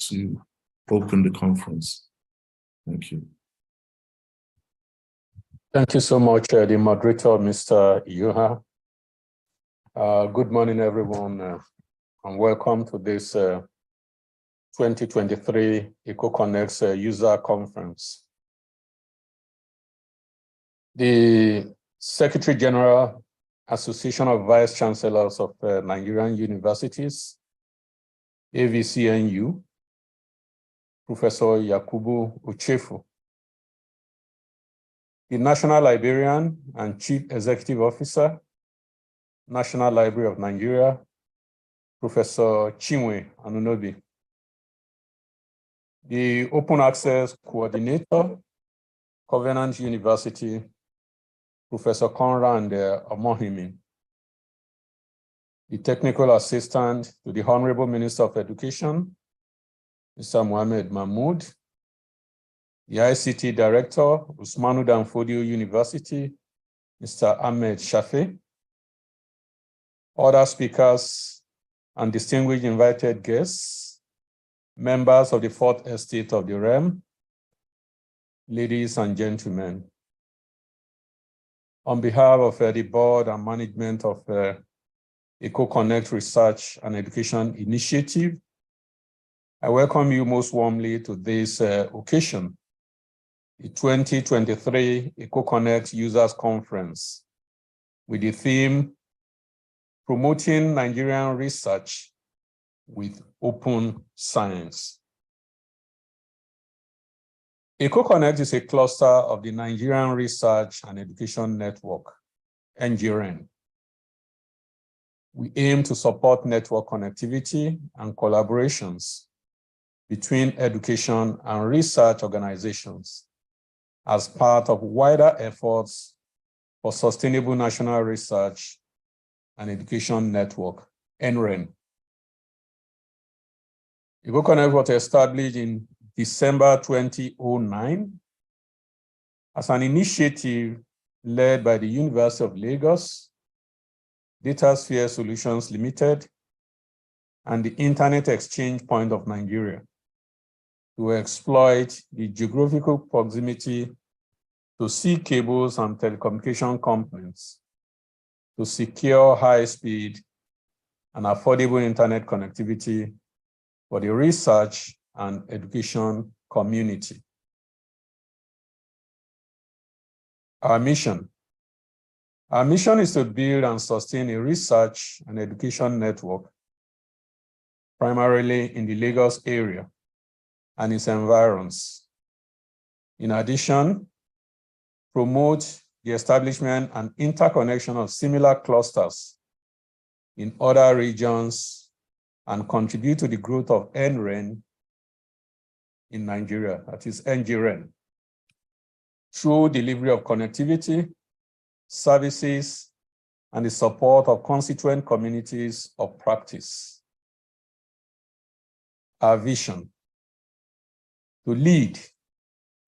to open the conference. Thank you. Thank you so much, the moderator, Mr. Yuha. Good morning, everyone, and welcome to this 2023 Eko-Konnect user conference. The Secretary General, Association of Vice Chancellors of Nigerian Universities, AVCNU, Professor Yakubu Uchefu, the National Librarian and Chief Executive Officer, National Library of Nigeria, Professor Chinwe Anunobi, the Open Access Coordinator, Covenant University, Professor Conrad Omohimi, the Technical Assistant to the Honorable Minister of Education, Mr. Mohamed Mahmoud, the ICT Director, Usmanu Danfodio University, Mr. Ahmed Shafi, other speakers and distinguished invited guests, members of the Fourth Estate of the Realm, ladies and gentlemen. On behalf of the board and management of Eko-Konnect Research and Education Initiative, I welcome you most warmly to this occasion, the 2023 Eko-Konnect Users Conference, with the theme, Promoting Nigerian Research with Open Science. Eko-Konnect is a cluster of the Nigerian Research and Education Network, NGRN. We aim to support network connectivity and collaborations between education and research organizations as part of wider efforts for sustainable national research and education network, NREN. Eko-Konnect was established in December 2009 as an initiative led by the University of Lagos, DataSphere Solutions Limited, and the Internet Exchange Point of Nigeria to exploit the geographical proximity to sea cables and telecommunication components to secure high-speed and affordable internet connectivity for the research and education community. Our mission is to build and sustain a research and education network, primarily in the Lagos area and its environs. In addition, promote the establishment and interconnection of similar clusters in other regions and contribute to the growth of NREN in Nigeria, that is NGREN, through delivery of connectivity, services, and the support of constituent communities of practice. Our vision: to lead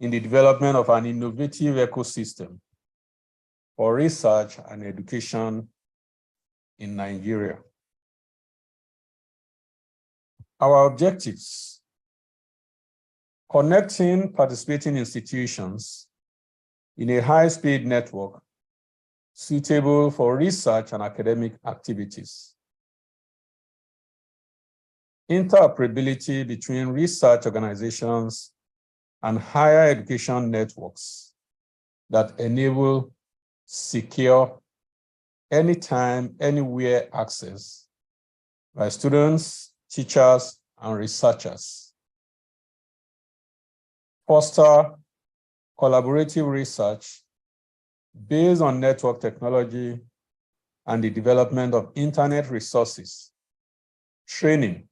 in the development of an innovative ecosystem for research and education in Nigeria. Our objectives: connecting participating institutions in a high-speed network suitable for research and academic activities. Interoperability between research organizations and higher education networks that enable secure, anytime, anywhere access by students, teachers, and researchers. Foster collaborative research based on network technology and the development of internet resources, training,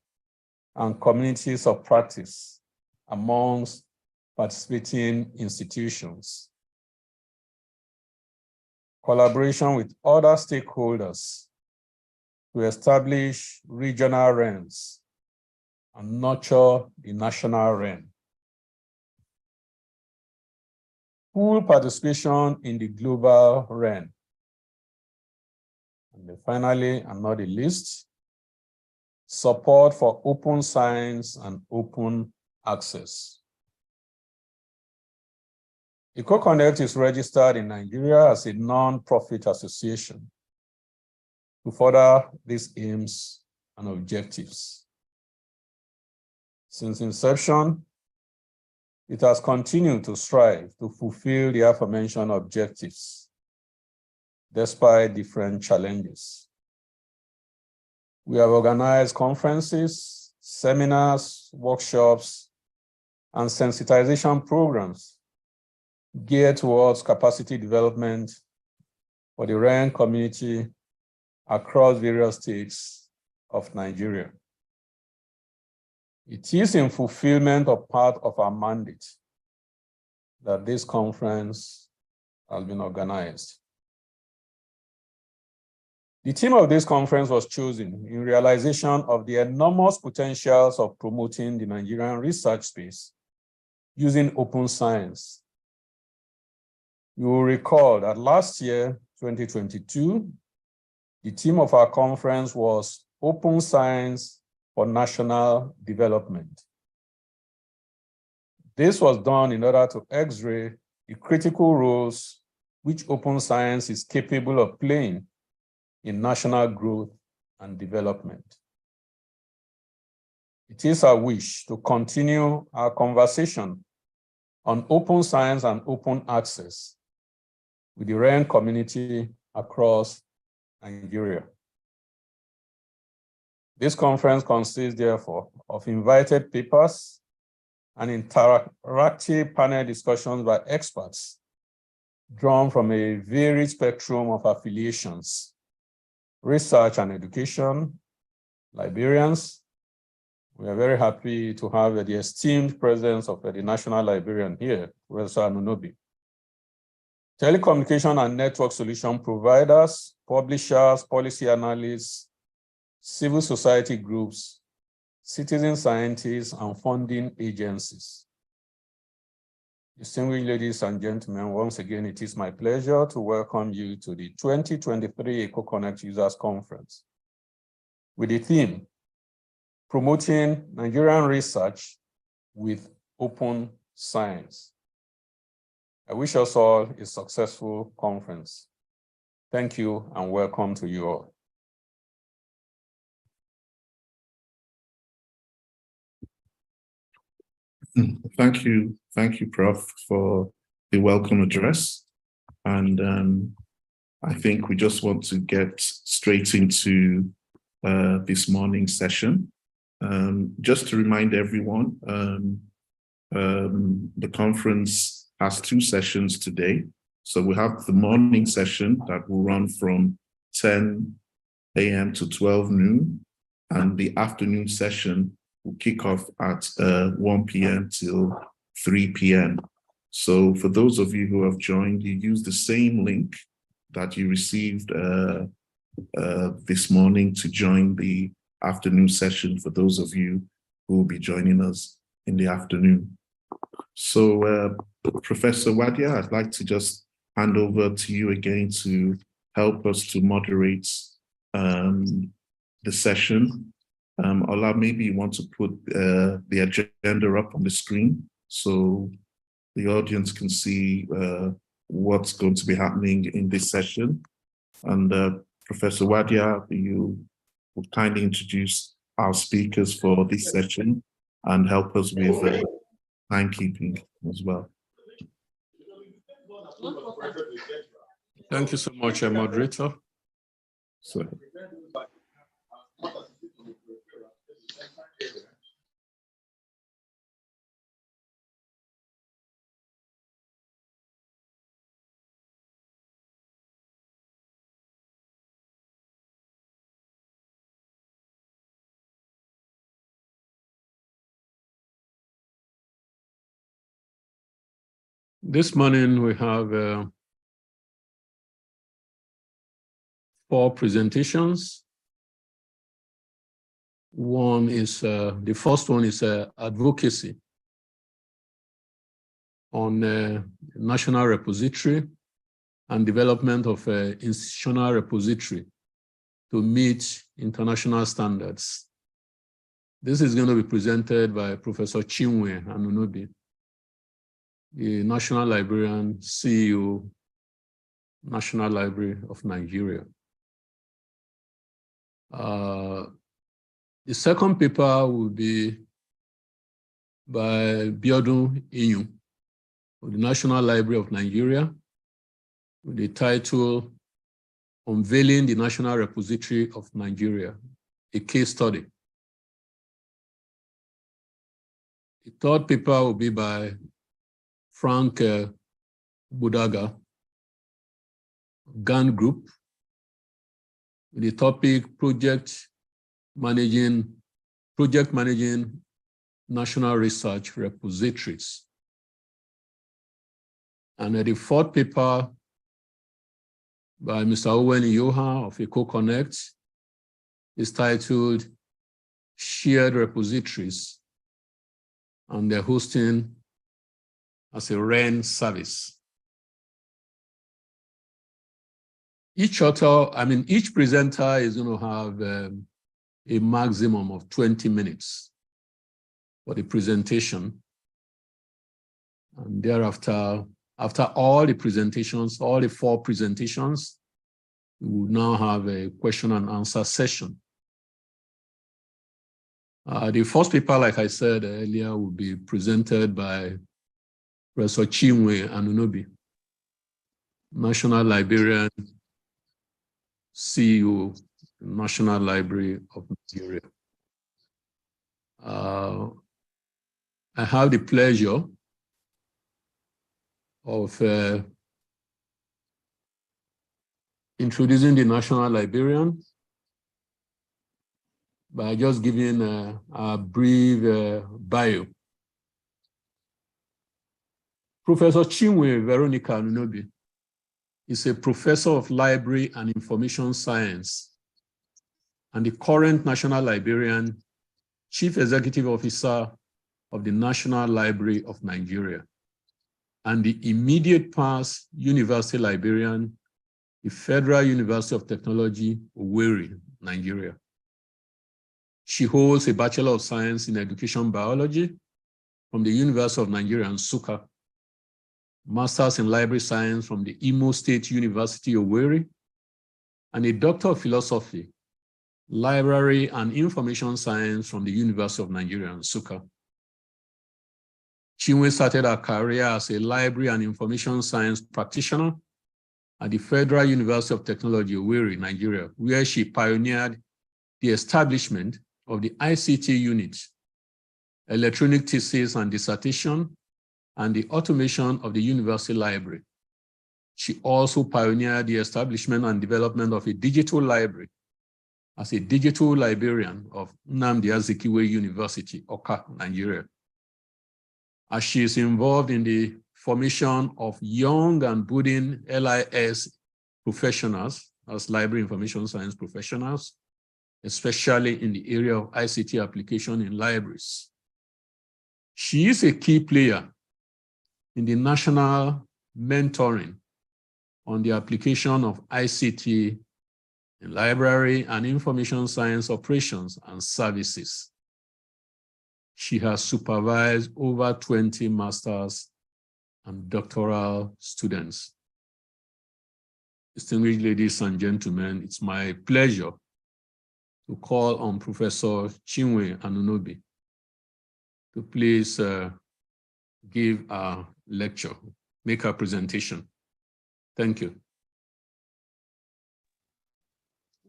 and communities of practice amongst participating institutions. Collaboration with other stakeholders to establish regional RENs and nurture the national REN. Full participation in the global REN. And finally, and not the least, support for open science and open access. Eko-Konnect is registered in Nigeria as a non-profit association to further these aims and objectives. Since inception, it has continued to strive to fulfill the aforementioned objectives, despite different challenges. We have organized conferences, seminars, workshops, and sensitization programs geared towards capacity development for the REN community across various states of Nigeria. It is in fulfillment of part of our mandate that this conference has been organized. The theme of this conference was chosen in realization of the enormous potentials of promoting the Nigerian research space using open science. You will recall that last year, 2022, the theme of our conference was Open Science for National Development. This was done in order to x-ray the critical roles which open science is capable of playing in national growth and development. It is our wish to continue our conversation on open science and open access with the REN community across Nigeria. This conference consists, therefore, of invited papers and interactive panel discussions by experts drawn from a varied spectrum of affiliations, research and education, librarians. We are very happy to have the esteemed presence of the National Librarian here, Professor Anunobi. Telecommunication and network solution providers, publishers, policy analysts, civil society groups, citizen scientists, and funding agencies. Distinguished ladies and gentlemen, once again, it is my pleasure to welcome you to the 2023 Eko-Konnect Users Conference with the theme, Promoting Nigerian Research with Open Science. I wish us all a successful conference. Thank you and welcome to you all. Thank you, Prof, for the welcome address. And I think we just want to get straight into this morning's session. Just to remind everyone, the conference has 2 sessions today. So we have the morning session that will run from 10 a.m. to 12 noon, and the afternoon session will kick off at 1 p.m. till 3 p.m. So for those of you who have joined, you use the same link that you received this morning to join the afternoon session for those of you who will be joining us in the afternoon. So Professor Wadia, I'd like to just hand over to you again to help us to moderate the session. Ola, maybe you want to put the agenda up on the screen so the audience can see what's going to be happening in this session. And Professor Wadia, you would kindly introduce our speakers for this session and help us with timekeeping as well. Thank you so much, moderator. So. This morning we have 4 presentations. One is, the first one is advocacy on national repository and development of institutional repository to meet international standards This is going to be presented by Professor Chinwe Anunobi, the National Librarian, CEO, National Library of Nigeria. The second paper will be by Biodun Iyun of the National Library of Nigeria, with the title Unveiling the National Repository of Nigeria, a case study. The third paper will be by Frank Budaga, GAN Group, with the topic Project Managing National Research Repositories. And the fourth paper by Mr. Owen Yoha of Eko-Konnect is titled Shared Repositories and their hosting as a REN service. Each presenter is going to have a maximum of 20 minutes for the presentation. And thereafter, after all the presentations, all the 4 presentations, we will now have a question and answer session. The first paper, like I said earlier, will be presented by Professor Chinwe Anunobi, National Librarian, CEO, National Library of Nigeria. I have the pleasure of introducing the National Librarian by just giving a brief bio. Professor Chinwe Veronica Anunobi is a professor of library and information science and the current National Librarian, Chief Executive Officer of the National Library of Nigeria, and the immediate past University Librarian, the Federal University of Technology, Owerri, Nigeria. She holds a Bachelor of Science in Education Biology from the University of Nigeria, Nsukka, Masters in Library Science from the Imo State University, Owerri, and a Doctor of Philosophy, Library and Information Science from the University of Nigeria, Nsukka. Chinwe started her career as a library and information science practitioner at the Federal University of Technology, Owerri, Nigeria, where she pioneered the establishment of the ICT unit, electronic thesis and dissertation, and the automation of the university library. She also pioneered the establishment and development of a digital library as a digital librarian of Nnamdi Azikiwe University, Awka, Nigeria. As she is involved in the formation of young and budding LIS professionals as library information science professionals, especially in the area of ICT application in libraries. She is a key player in the national mentoring on the application of ICT in library and information science operations and services. She has supervised over 20 master's and doctoral students. Distinguished ladies and gentlemen, it's my pleasure to call on Professor Chinwe Anunobi to please give a lecture, make a presentation. Thank you.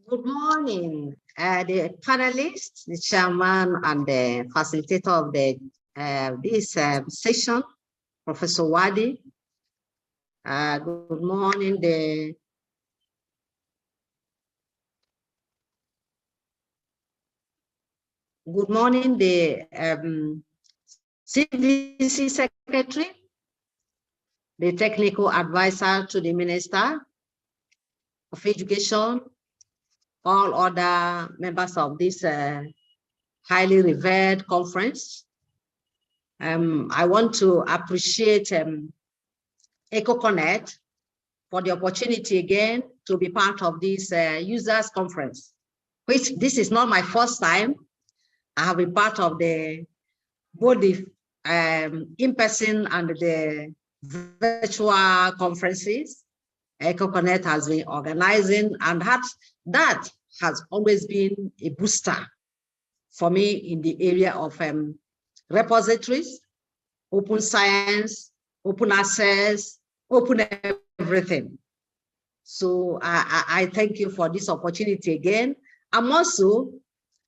Good morning, the panelists, the chairman, and the facilitator of the this session, Professor Wadi. Good morning, the CVC Secretary, the technical advisor to the Minister of Education, all other members of this highly revered conference. I want to appreciate Eko-Konnect for the opportunity again to be part of this users conference, which this is not my first time. I have been part of both the in-person and the virtual conferences Eko-Konnect has been organizing, and that has always been a booster for me in the area of repositories, open science, open access, open everything. So I thank you for this opportunity again. I'm also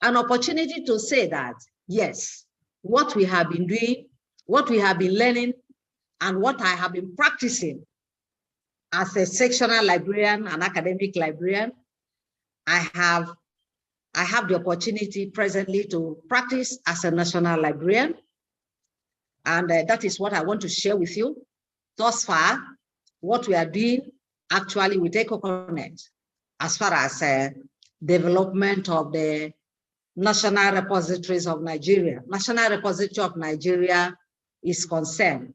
an opportunity to say that, yes, what we have been doing, what we have been learning, and what I have been practicing as a sectional librarian and academic librarian, I have the opportunity presently to practice as a national librarian. And that is what I want to share with you. Thus far, what we are doing actually with Eko-Konnect, as far as development of the National Repositories of Nigeria. National Repository of Nigeria is concerned.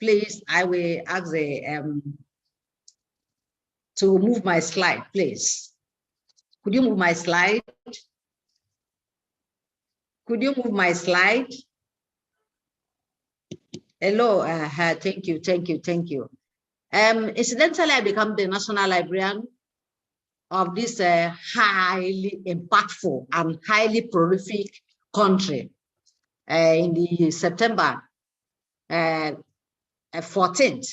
Please, I will ask to move my slide, please. Could you move my slide? Could you move my slide? Hello, thank you. Incidentally, I became the national librarian of this highly impactful and highly prolific country in the September 14th,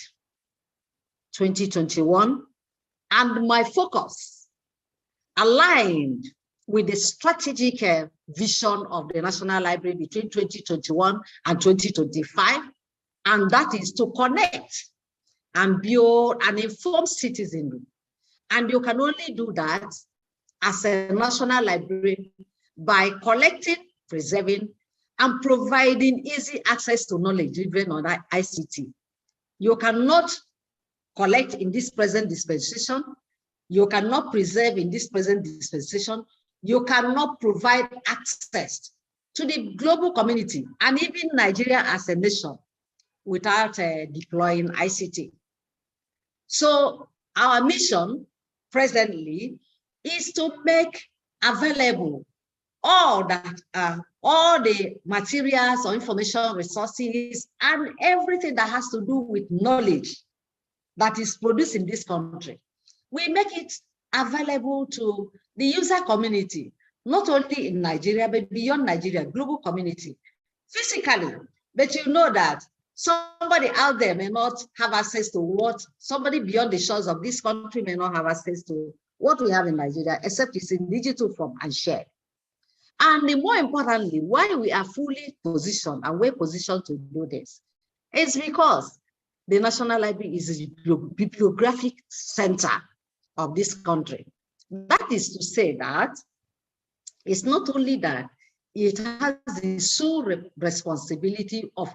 2021. And my focus aligned with the strategic vision of the National Library between 2021 and 2025, and that is to connect and build an informed citizenry. And you can only do that as a national library by collecting, preserving, and providing easy access to knowledge driven on ICT. You cannot collect in this present dispensation. You cannot preserve in this present dispensation. You cannot provide access to the global community and even Nigeria as a nation without deploying ICT. So our mission presently is to make available all the materials or information resources and everything that has to do with knowledge that is produced in this country. We make it available to the user community, not only in Nigeria, but beyond Nigeria, global community, physically. But you know that somebody out there may not have access to what, somebody beyond the shores of this country may not have access to what we have in Nigeria, except it's in digital form and shared. And more importantly, why we are fully positioned and we're positioned to do this is because the National Library is a bibliographic center of this country. That is to say that it's not only that, it has the sole responsibility of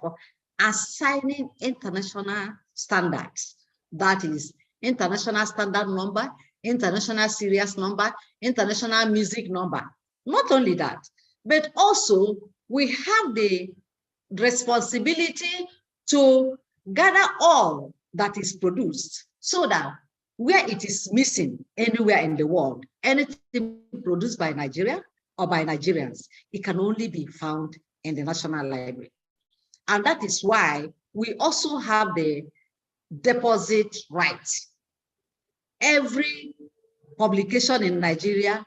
assigning international standards. That is international standard number, international serious number, international music number. Not only that, but also we have the responsibility to gather all that is produced so that where it is missing anywhere in the world, anything produced by Nigeria or by Nigerians, it can only be found in the National Library. And that is why we also have the deposit rights. Every publication in Nigeria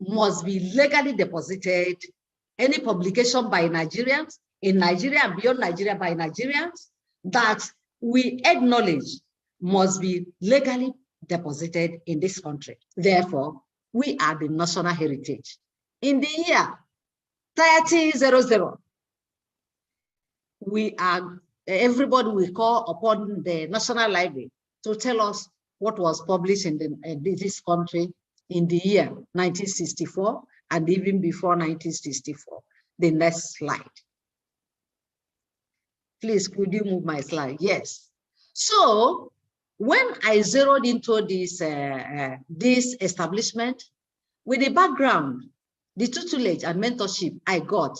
must be legally deposited. Any publication by Nigerians, in Nigeria and beyond Nigeria by Nigerians, that we acknowledge must be legally deposited in this country. Therefore, we are the national heritage. In the year 3000, everybody will call upon the National Library to tell us what was published in this country in the year 1964 and even before 1964. The next slide. Please, could you move my slide? Yes. So when I zeroed into this establishment, with the background, the tutelage and mentorship I got,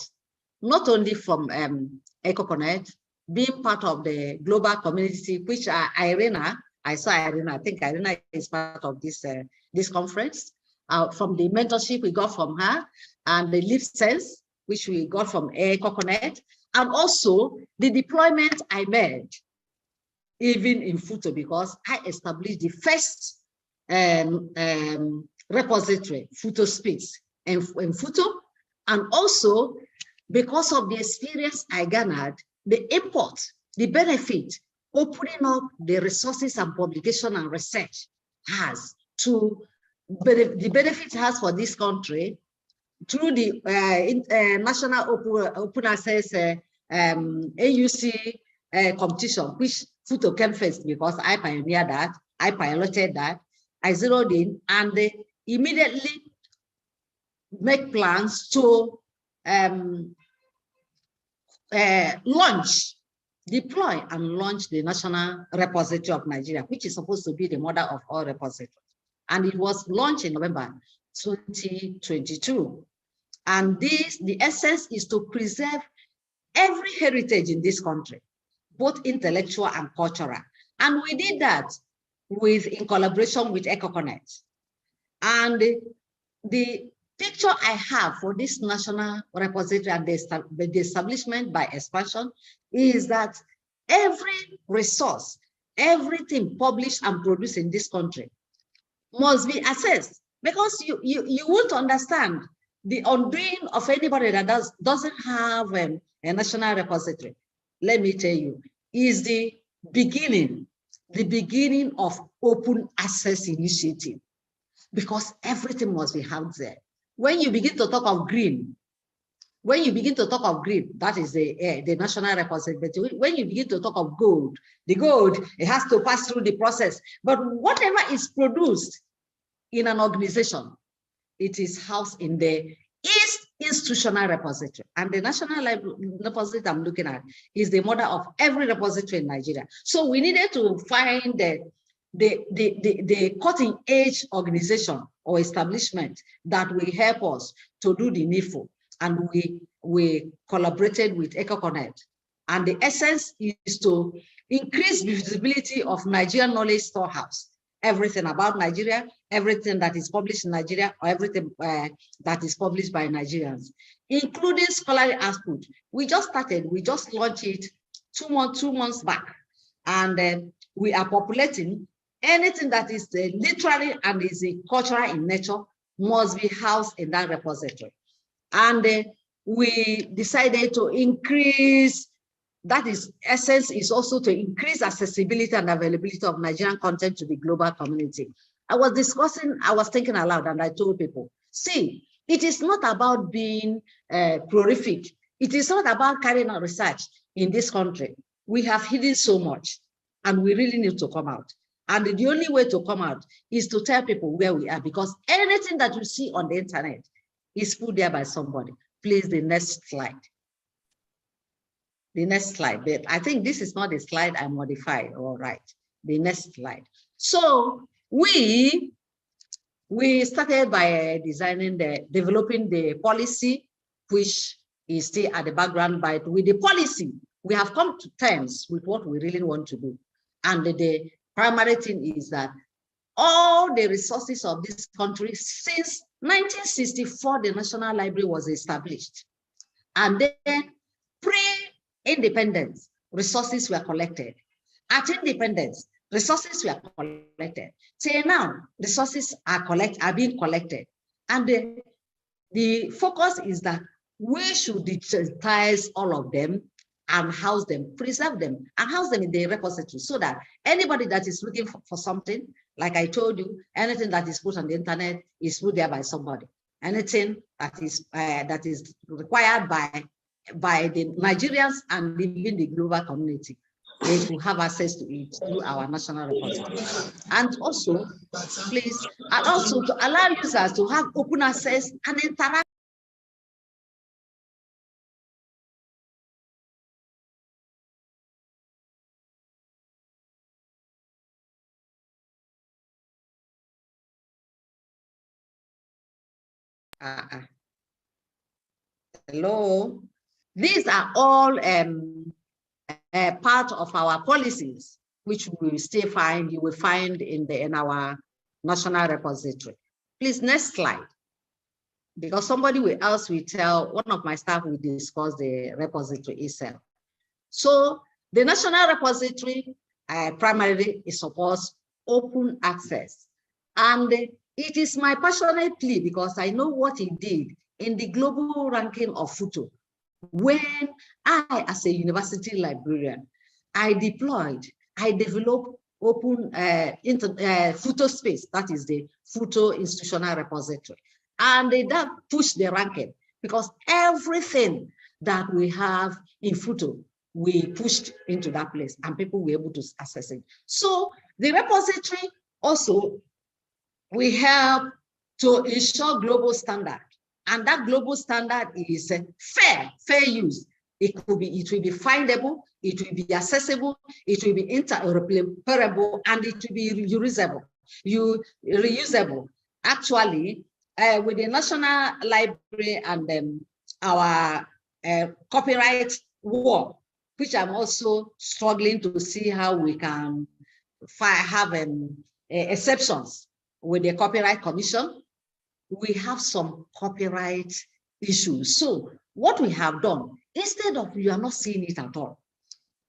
not only from Eko-Konnect, being part of the global community, which Irena, I saw Irena, I think Irena is part of this conference, from the mentorship we got from her and the live sense which we got from Eko-Konnect, and also the deployment I made, even in Futo, because I established the first repository, Futo Space, in Futo, and also because of the experience I garnered, the import, the benefit, opening up the resources and publication and research has to the benefit has for this country through the national open access AUC competition, which Futo came first because I pioneered that, I piloted that, I zeroed in, and they immediately make plans to deploy and launch the National Repository of Nigeria, which is supposed to be the mother of all repositories. And it was launched in November 2022. And the essence is to preserve every heritage in this country, both intellectual and cultural. And we did that in collaboration with Eko-Konnect. And the picture I have for this national repository and the establishment by expansion is that every resource, everything published and produced in this country must be assessed, because you won't understand the undoing of anybody that doesn't have a national repository. Let me tell you, is the beginning of open access initiative, because everything must be housed there. When you begin to talk of green, that is the national repository. When you begin to talk of gold, it has to pass through the process. But whatever is produced in an organization, it is housed in the institutional repository. And the national repository I'm looking at is the mother of every repository in Nigeria. So we needed to find the cutting edge organization or establishment that will help us to do the needful. And we collaborated with Eko-Konnect. And the essence is to increase visibility of Nigerian knowledge storehouse. Everything about Nigeria, everything that is published in Nigeria, or everything that is published by Nigerians, including scholarly output. We just launched it two months back. And we are populating anything that is literary and is cultural in nature must be housed in that repository. And we decided to increase, that is essence is also to increase accessibility and availability of Nigerian content to the global community. I was thinking aloud, and I told people, see, it is not about being prolific. It is not about carrying on research in this country. We have hidden so much, and we really need to come out. And the only way to come out is to tell people where we are, because anything that you see on the internet is put there by somebody. Please, the next slide. The next slide. But I think this is not the slide I modified. All right. The next slide. So we started by developing the policy, which is still at the background. But with the policy, we have come to terms with what we really want to do. And the primary thing is that all the resources of this country, since 1964, the National Library was established. And then pre-independence, resources were collected. At independence, resources were collected. Till now, resources are being collected. And the focus is that we should digitize all of them and house them, preserve them, and house them in the repository, so that anybody that is looking for something, like I told you, anything that is put on the internet is put there by somebody. Anything that is required by the Nigerians and even the global community, they will have access to it through our national repository. And also, please, and also to allow users to have open access and interact. Hello. These are all part of our policies, which we still find, you will find in our national repository. Please, next slide. because somebody else will tell, one of my staff will discuss the repository itself. So the national repository primarily supports open access. And it is my passionate plea, because I know what it did in the global ranking of FUTO. When I, as a university librarian, I developed open FUTO space, that is the FUTO institutional repository. And that pushed the ranking, because everything that we have in FUTO, we pushed into that place and people were able to access it. So the repository also, we help to ensure global standard. And that global standard is fair use. It will be findable, it will be accessible, it will be interoperable, and it will be reusable. Actually, with the National Library and our copyright war, which I'm also struggling to see how we can have exceptions with the Copyright Commission, we have some copyright issues. So what we have done, instead of you are not seeing it at all,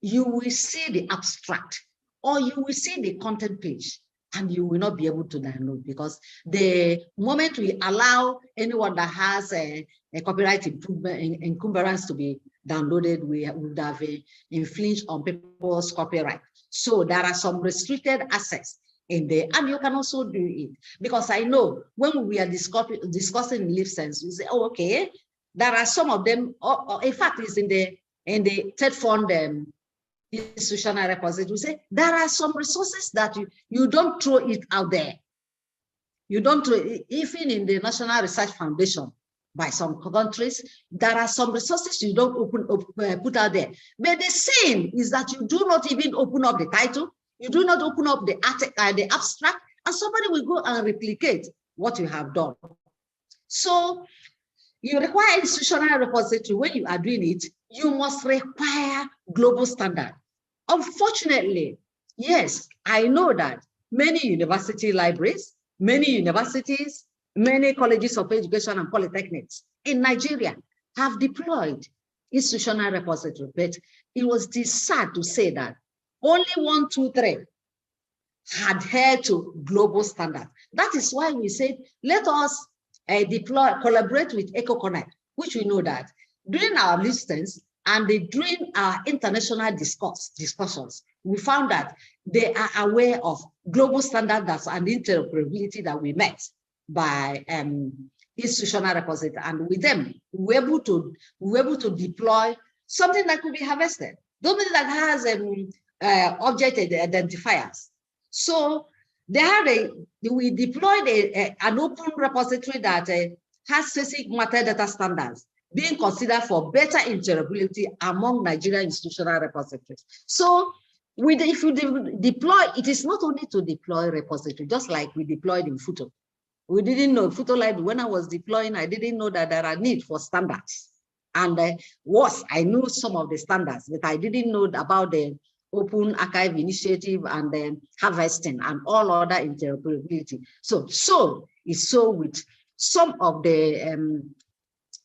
you will see the abstract or you will see the content page and you will not be able to download, because the moment we allow anyone that has a copyright encumbrance to be downloaded, we would have infringed on people's copyright. So there are some restricted access in there, and you can also do it, because I know when we are discussing license, we say, oh, okay, there are some of them. In fact, it's in the third fund institutional repository. We say there are some resources that you don't throw it out there. You don't throw it, even in the National Research Foundation. By some countries, there are some resources you don't put out there. But the same is that you do not even open up the title, you do not open up the abstract, and somebody will go and replicate what you have done. So you require institutional repository. When you are doing it, you must require global standard. Unfortunately, yes, I know that many university libraries, many universities, many colleges of education and polytechnics in Nigeria have deployed institutional repository, but it was sad to say that only 1, 2, 3 adhere to global standards. That is why we said, let us collaborate with Eko-Konnect, which we know that during our listings and during our international discussions, we found that they are aware of global standards and interoperability that we met by institutional repository, and with them we're able to deploy something that could be harvested, something that has object identifiers. So we deployed an open repository that has specific matter data standards being considered for better interoperability among Nigerian institutional repositories. So if you deploy, it is not only to deploy repository, just like we deployed in FUTO. We didn't know, FUTO Library, when I was deploying, I didn't know that there are need for standards. And I knew some of the standards, but I didn't know about the Open Archive Initiative and then harvesting and all other interoperability. So it's so with some of the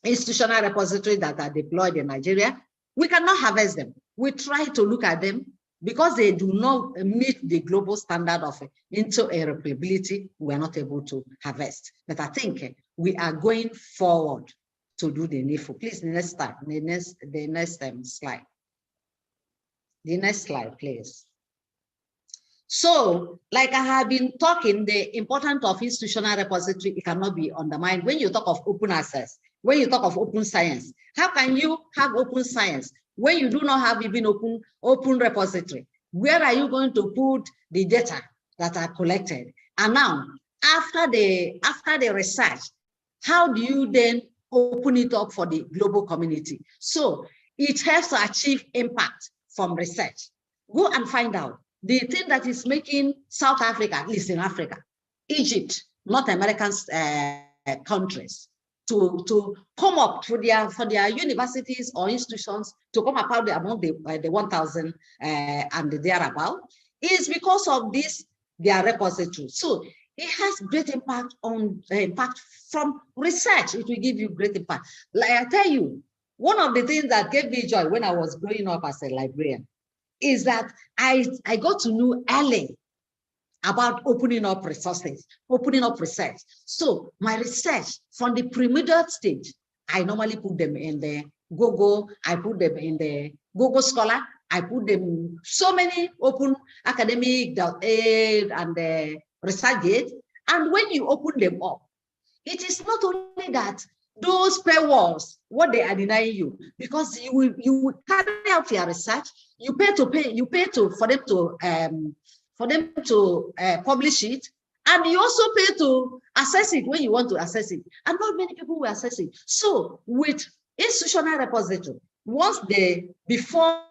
institutional repositories that are deployed in Nigeria, we cannot harvest them. We try to look at them because they do not meet the global standard of interoperability. We are not able to harvest. But I think we are going forward to do the needful. Please, the next slide. The next slide. The next slide, please. So, like I have been talking, the importance of institutional repository, it cannot be undermined. When you talk of open access, when you talk of open science, how can you have open science when you do not have even open repository? Where are you going to put the data that are collected? And now, after the research, how do you then open it up for the global community? So it has to achieve impact from research. Go and find out the thing that is making South Africa, at least in Africa, Egypt, North American countries, to come up for their universities or institutions to come up among the 1,000 and thereabout, is because of this, their repository. So it has great impact on impact from research. It will give you great impact. Like I tell you, one of the things that gave me joy when I was growing up as a librarian is that I got to know early about opening up resources, opening up research. So my research from the pre-middle stage, I normally put them in the Google, I put them in the Google Scholar, I put them so many open academic.aid and the ResearchGate. And when you open them up, it is not only that those paywalls, what they are denying you, because you will carry out your research, you pay for them to publish it, and you also pay to access it when you want to access it. And not many people will access it. So with institutional repository, before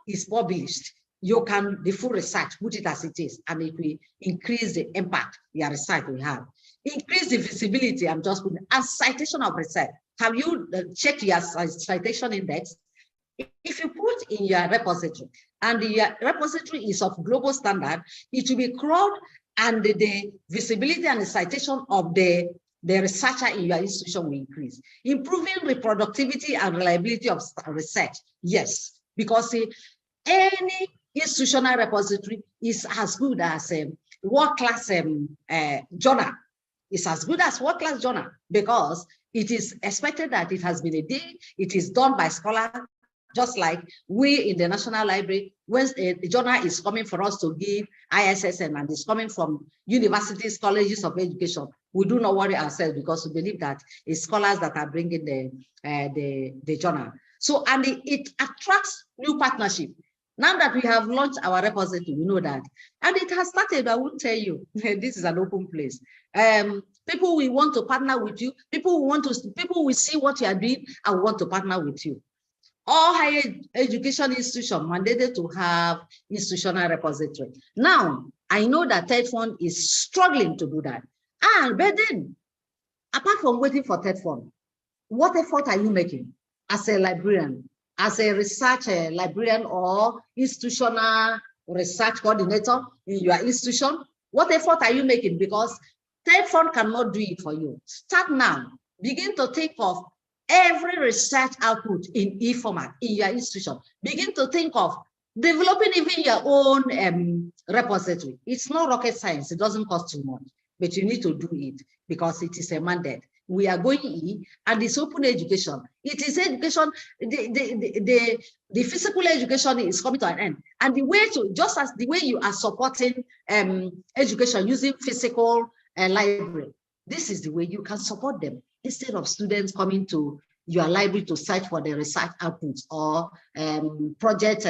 it's published, you can, the full research, put it as it is, and it will increase the impact your research will have. Increase the visibility, I'm just putting, and citation of research. Have you checked your citation index? If you put in your repository, and the repository is of global standard, it will be crawled, and the visibility and the citation of the researcher in your institution will increase. Improving reproductivity and reliability of research, yes, because any institutional repository is as good as a world-class journal. It's as good as world-class journal, because it is expected that it has been it is done by scholars, just like we in the National Library, when a journal is coming for us to give ISSN and it's coming from universities, colleges of education, we do not worry ourselves, because we believe that it's scholars that are bringing the journal. So, and it attracts new partnership. Now that we have launched our repository, we know that. And it has started, I will tell you, this is an open place. People will want to partner with you. People will see what you are doing and want to partner with you. All higher education institutions mandated to have institutional repository. Now, I know that TED Fund is struggling to do that. But then, apart from waiting for TED Fund, what effort are you making as a librarian, as a research librarian or institutional research coordinator in your institution? What effort are you making? Because TED Fund cannot do it for you. Start now. Begin to think of every research output in e-format in your institution. Begin to think of developing even your own repository. It's not rocket science. It doesn't cost too much, but you need to do it because it is a mandate. We are going in, and it's open education. It is education. The physical education is coming to an end, and the way to, just as the way you are supporting education using physical library, this is the way you can support them. Instead of students coming to your library to search for the research outputs or project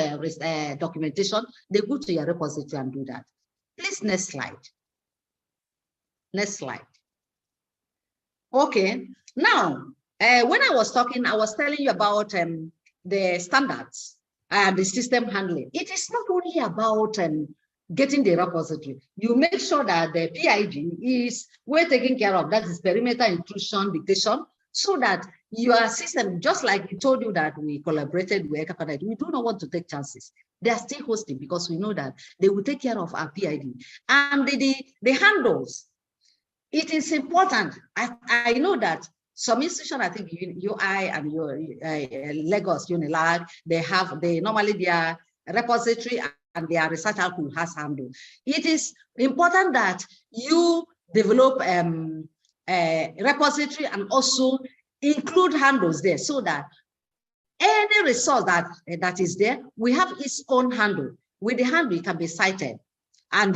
documentation, they go to your repository and do that. Please, next slide. Next slide. Okay, now, when I was talking, I was telling you about the standards and the system handling. It is not only about getting the repository. You make sure that the PID is well taken care of, that is perimeter intrusion dictation, so that your system, just like we told you that we collaborated with Eko-Konnect, we do not want to take chances. They are still hosting because we know that they will take care of our PID. And the handles, it is important. I know that some institutions, I think UI and your Lagos Unilag, they normally their repository and their research output has handle. It is important that you develop a repository and also include handles there, so that any resource that is there, we have its own handle. With the handle, it can be cited. And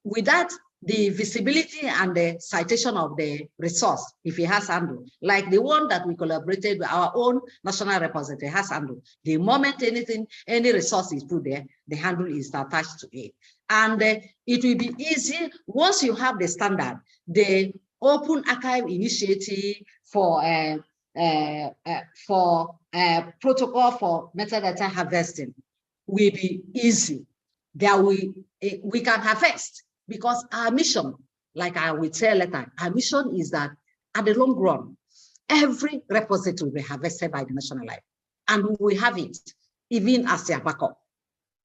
with that, the visibility and the citation of the resource, if it has handle, like the one that we collaborated with, our own national repository has handle. The moment any resource is put there, the handle is attached to it. And it will be easy once you have the standard. The Open Archive Initiative for protocol for metadata harvesting will be easy. We can harvest. Because our mission, like I will tell later, our mission is that at the long run, every repository will be harvested by the National Library. And we will have it even as your backup.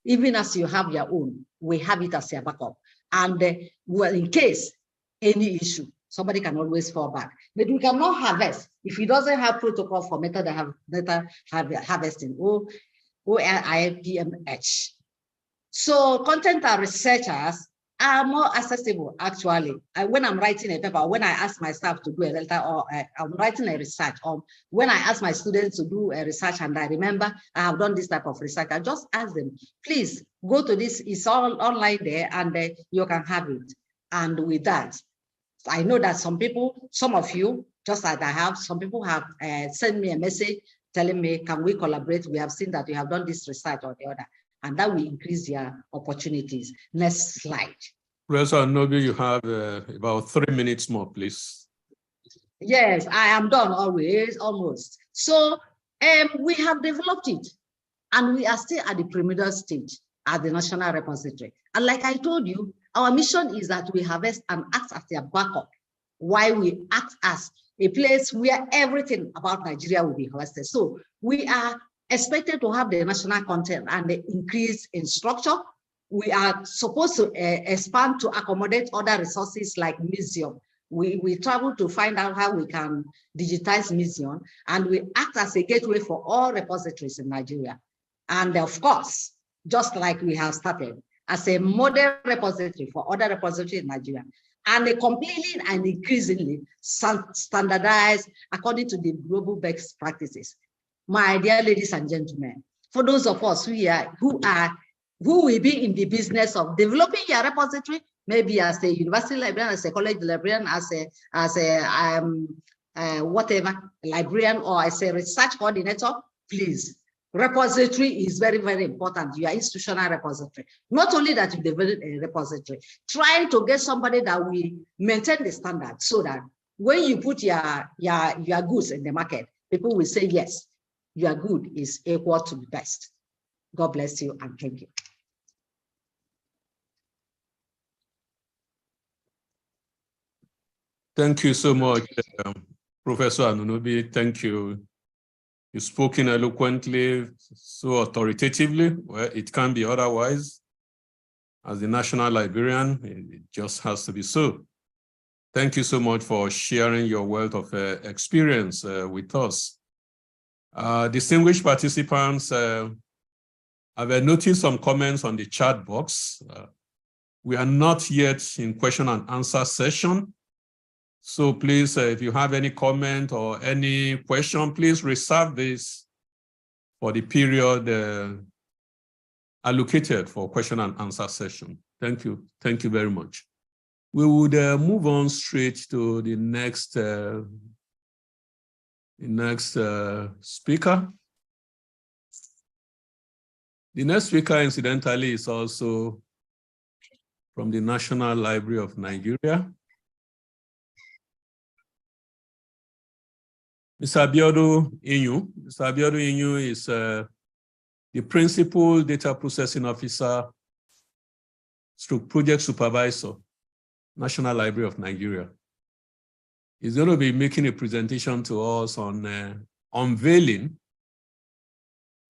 Even as you have your own, we have it as your backup. And well, in case any issue. Somebody can always fall back. But we cannot harvest if it doesn't have protocol for method harvesting, or IPMH. So content and researchers are more accessible, actually. When I'm writing a paper, when I ask my staff to do a letter, or I'm writing a research, or when I ask my students to do a research and I remember I have done this type of research, I just ask them, please go to this, it's all online there, and you can have it. And with that, I know that some people, some of you, just as I have, some people have sent me a message telling me, can we collaborate? We have seen that you have done this research or the other, and that will increase their opportunities. Next slide. Professor Anobi, you have about 3 minutes more, please. Yes, I am done always, almost. So we have developed it, and we are still at the preliminary stage at the National Repository. And like I told you, our mission is that we harvest and act as their backup, while we act as a place where everything about Nigeria will be harvested. So we are expected to have the national content and the increase in structure. We are supposed to expand to accommodate other resources like museum. We travel to find out how we can digitize museum, and we act as a gateway for all repositories in Nigeria. And of course, just like we have started, as a model repository for other repositories in Nigeria, and a completely and increasingly standardized according to the global best practices. My dear ladies and gentlemen, for those of us who will be in the business of developing your repository, maybe as a university librarian, as a college librarian, as a whatever librarian, or as a research coordinator, please. Repository is very, very important. Your institutional repository. Not only that you develop a repository, trying to get somebody that will maintain the standard, so that when you put your goods in the market, people will say, yes, your good is equal to the best. God bless you and thank you. Thank you so much, Professor Anunobi. Thank you. You've spoken eloquently, so authoritatively. Well, it can't be otherwise. As the National Librarian, it just has to be so. Thank you so much for sharing your wealth of experience with us. Distinguished participants, I've noticed some comments on the chat box. We are not yet in question and answer session. So please, if you have any comment or any question, please reserve this for the period allocated for question and answer session. Thank you. Thank you very much. We would move on straight to the next speaker. The next speaker, incidentally, is also from the National Library of Nigeria. Mr. Abiodun Inyu. Mr. Abiodun Inyu is the Principal Data Processing Officer / Project Supervisor, National Library of Nigeria. He's going to be making a presentation to us on unveiling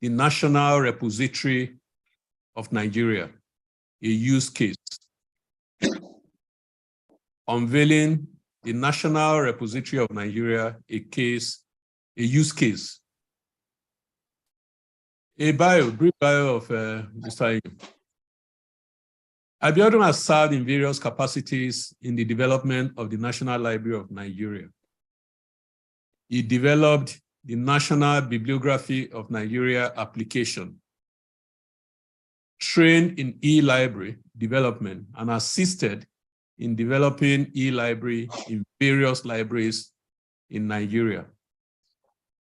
the National Repository of Nigeria, a use case. Unveiling the National Repository of Nigeria, a use case. A brief bio of Mr. Inyu. Abiodun has served in various capacities in the development of the National Library of Nigeria. He developed the National Bibliography of Nigeria application, trained in e-library development, and assisted in developing e-library in various libraries in Nigeria.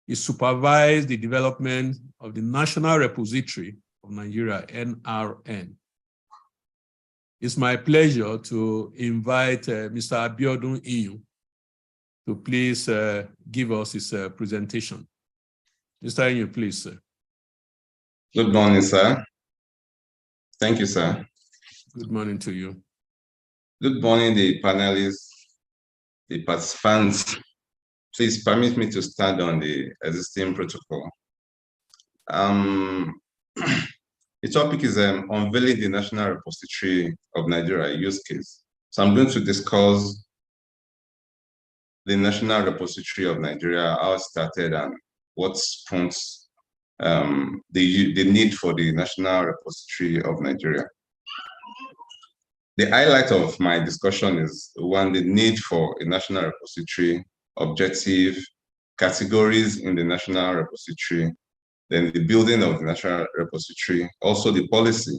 He supervised the development of the National Repository of Nigeria, NRN. It's my pleasure to invite Mr. Abiodun Inyu to please give us his presentation. Mr. Inyu, please, sir. Good morning, sir. Thank you, sir. Good morning to you. Good morning, the panelists, the participants. Please permit me to start on the existing protocol. The topic is unveiling the National Repository of Nigeria use case. So I'm going to discuss the National Repository of Nigeria, how it started, and what prompts the need for the National Repository of Nigeria. The highlight of my discussion is, one, the need for a national repository, objective, categories in the national repository, then the building of the national repository, also the policy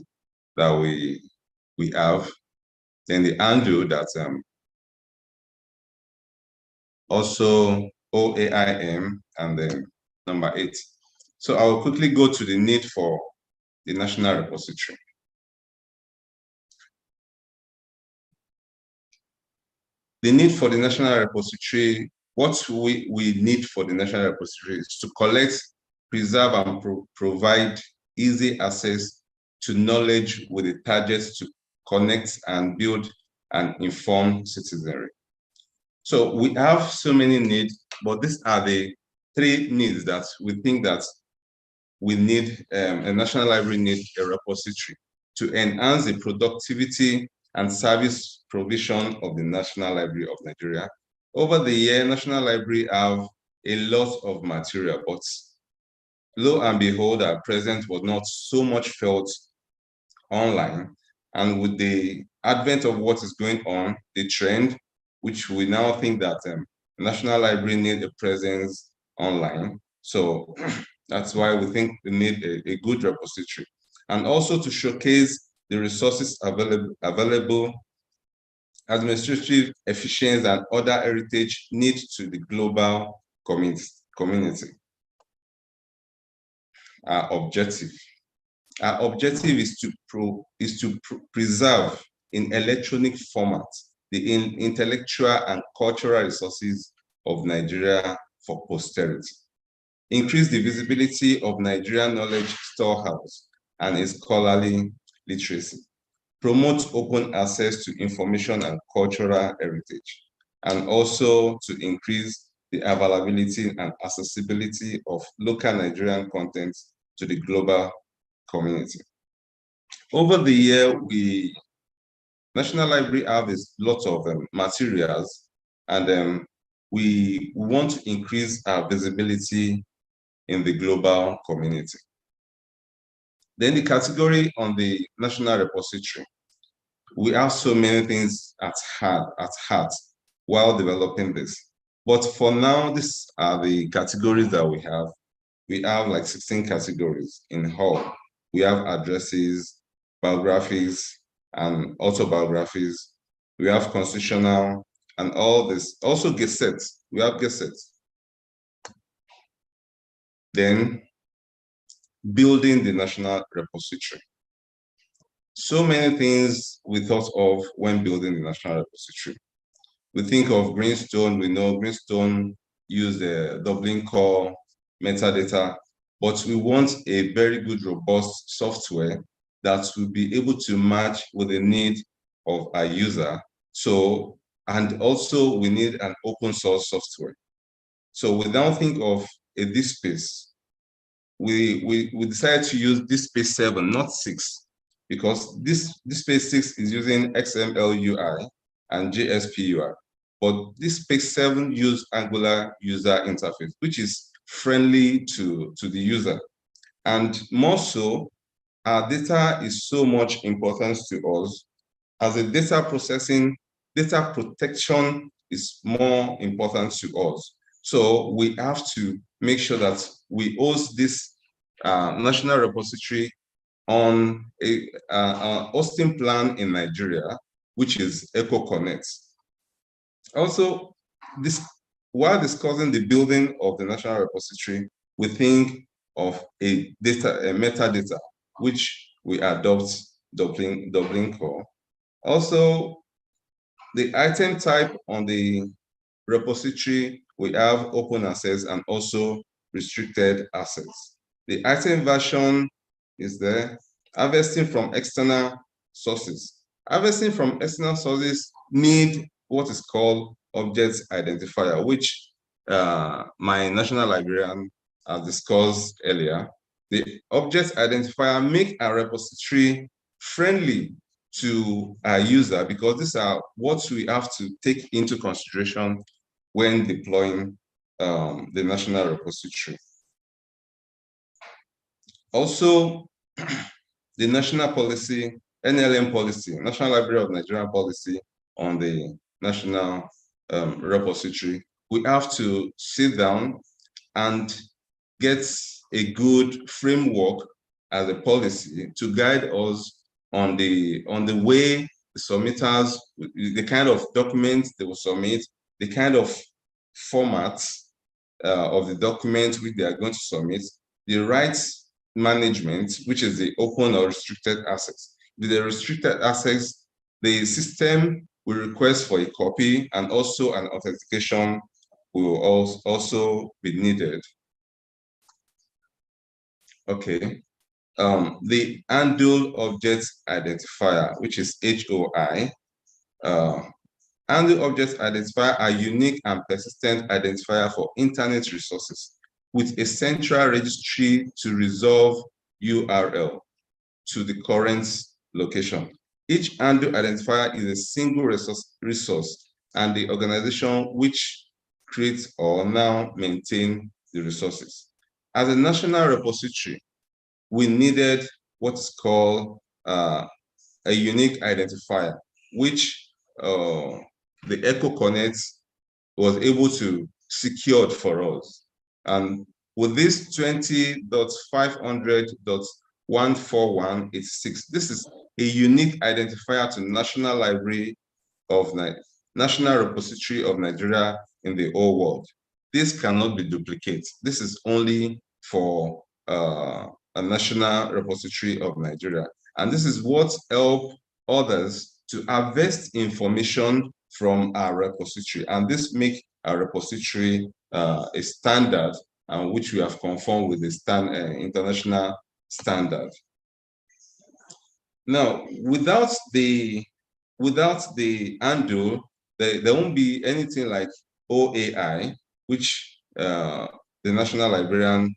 that we have, then the angle that also OAIM, and then number 8. So I will quickly go to the need for the national repository. The need for the national repository, what we need for the national repository is to collect, preserve, and provide easy access to knowledge with the targets to connect and build an informed citizenry. So we have so many needs, but these are the 3 needs that we think that we need, a national library needs a repository to enhance the productivity and service provision of the National Library of Nigeria. Over the year, National Library have a lot of material, but lo and behold, our presence was not so much felt online. And with the advent of what is going on, the trend, which we now think that National Library need a presence online. So that's why we think we need a good repository. And also to showcase the resources available, administrative efficiency, and other heritage needs to the global community. Our objective is to preserve in electronic format the intellectual and cultural resources of Nigeria for posterity, increase the visibility of Nigerian knowledge storehouse and its scholarly literacy, promote open access to information and cultural heritage, and also to increase the availability and accessibility of local Nigerian content to the global community. Over the year, National Library have a lot of materials, and we want to increase our visibility in the global community. Then the category on the National Repository. We have so many things at heart while developing this. But for now, these are the categories that we have. We have like 16 categories in whole. We have addresses, biographies, and autobiographies. We have constitutional, and all this. Also gazettes. We have gazettes. Then building the national repository. So many things we thought of when building the national repository. We think of Greenstone. We know Greenstone use the Dublin core metadata, but we want a very good, robust software that will be able to match with the need of our user. So, and also we need an open source software. So we now think of a DSpace. We decided to use DSpace 7, not 6, because DSpace 6 is using XML UI and JSP UI. But DSpace 7 uses Angular user interface, which is friendly to the user. And more so, our data is so much important to us. As a data processing, data protection is more important to us. So we have to make sure that we host this national repository on a hosting plan in Nigeria, which is Eko-Konnect. Also, while discussing the building of the national repository, we think of a metadata, which we adopt Dublin core. Also, the item type on the repository, we have open access and also restricted access. The item version is there. Harvesting from external sources. Harvesting from external sources need what is called object identifier, which my national librarian discussed earlier. The object identifier make a repository friendly to our user, because these are what we have to take into consideration when deploying the national repository. Also, the national policy, NLM policy, National Library of Nigeria policy on the national repository, we have to sit down and get a good framework as a policy to guide us on the way the submitters, the kind of documents they will submit, the kind of formats of the document which they are going to submit, the rights management, which is the open or restricted access. With the restricted access, the system will request for a copy, and also an authentication will also be needed. Okay. The handle object identifier, which is HOI. Handle object identifier are unique and persistent identifier for internet resources with a central registry to resolve URL to the current location. Each handle identifier is a single resource and the organization which creates or now maintain the resources. As a national repository, we needed what's called a unique identifier, which the Eko-Konnect was able to secure for us. And with this 20.500.14186, this is a unique identifier to National Library of National Repository of Nigeria in the whole world. This cannot be duplicated. This is only for a National Repository of Nigeria. And this is what helps others to harvest information from our repository. And this makes our repository a standard, which we have conformed with the international standard. Now, without the handle, there won't be anything like OAI, which the National Librarian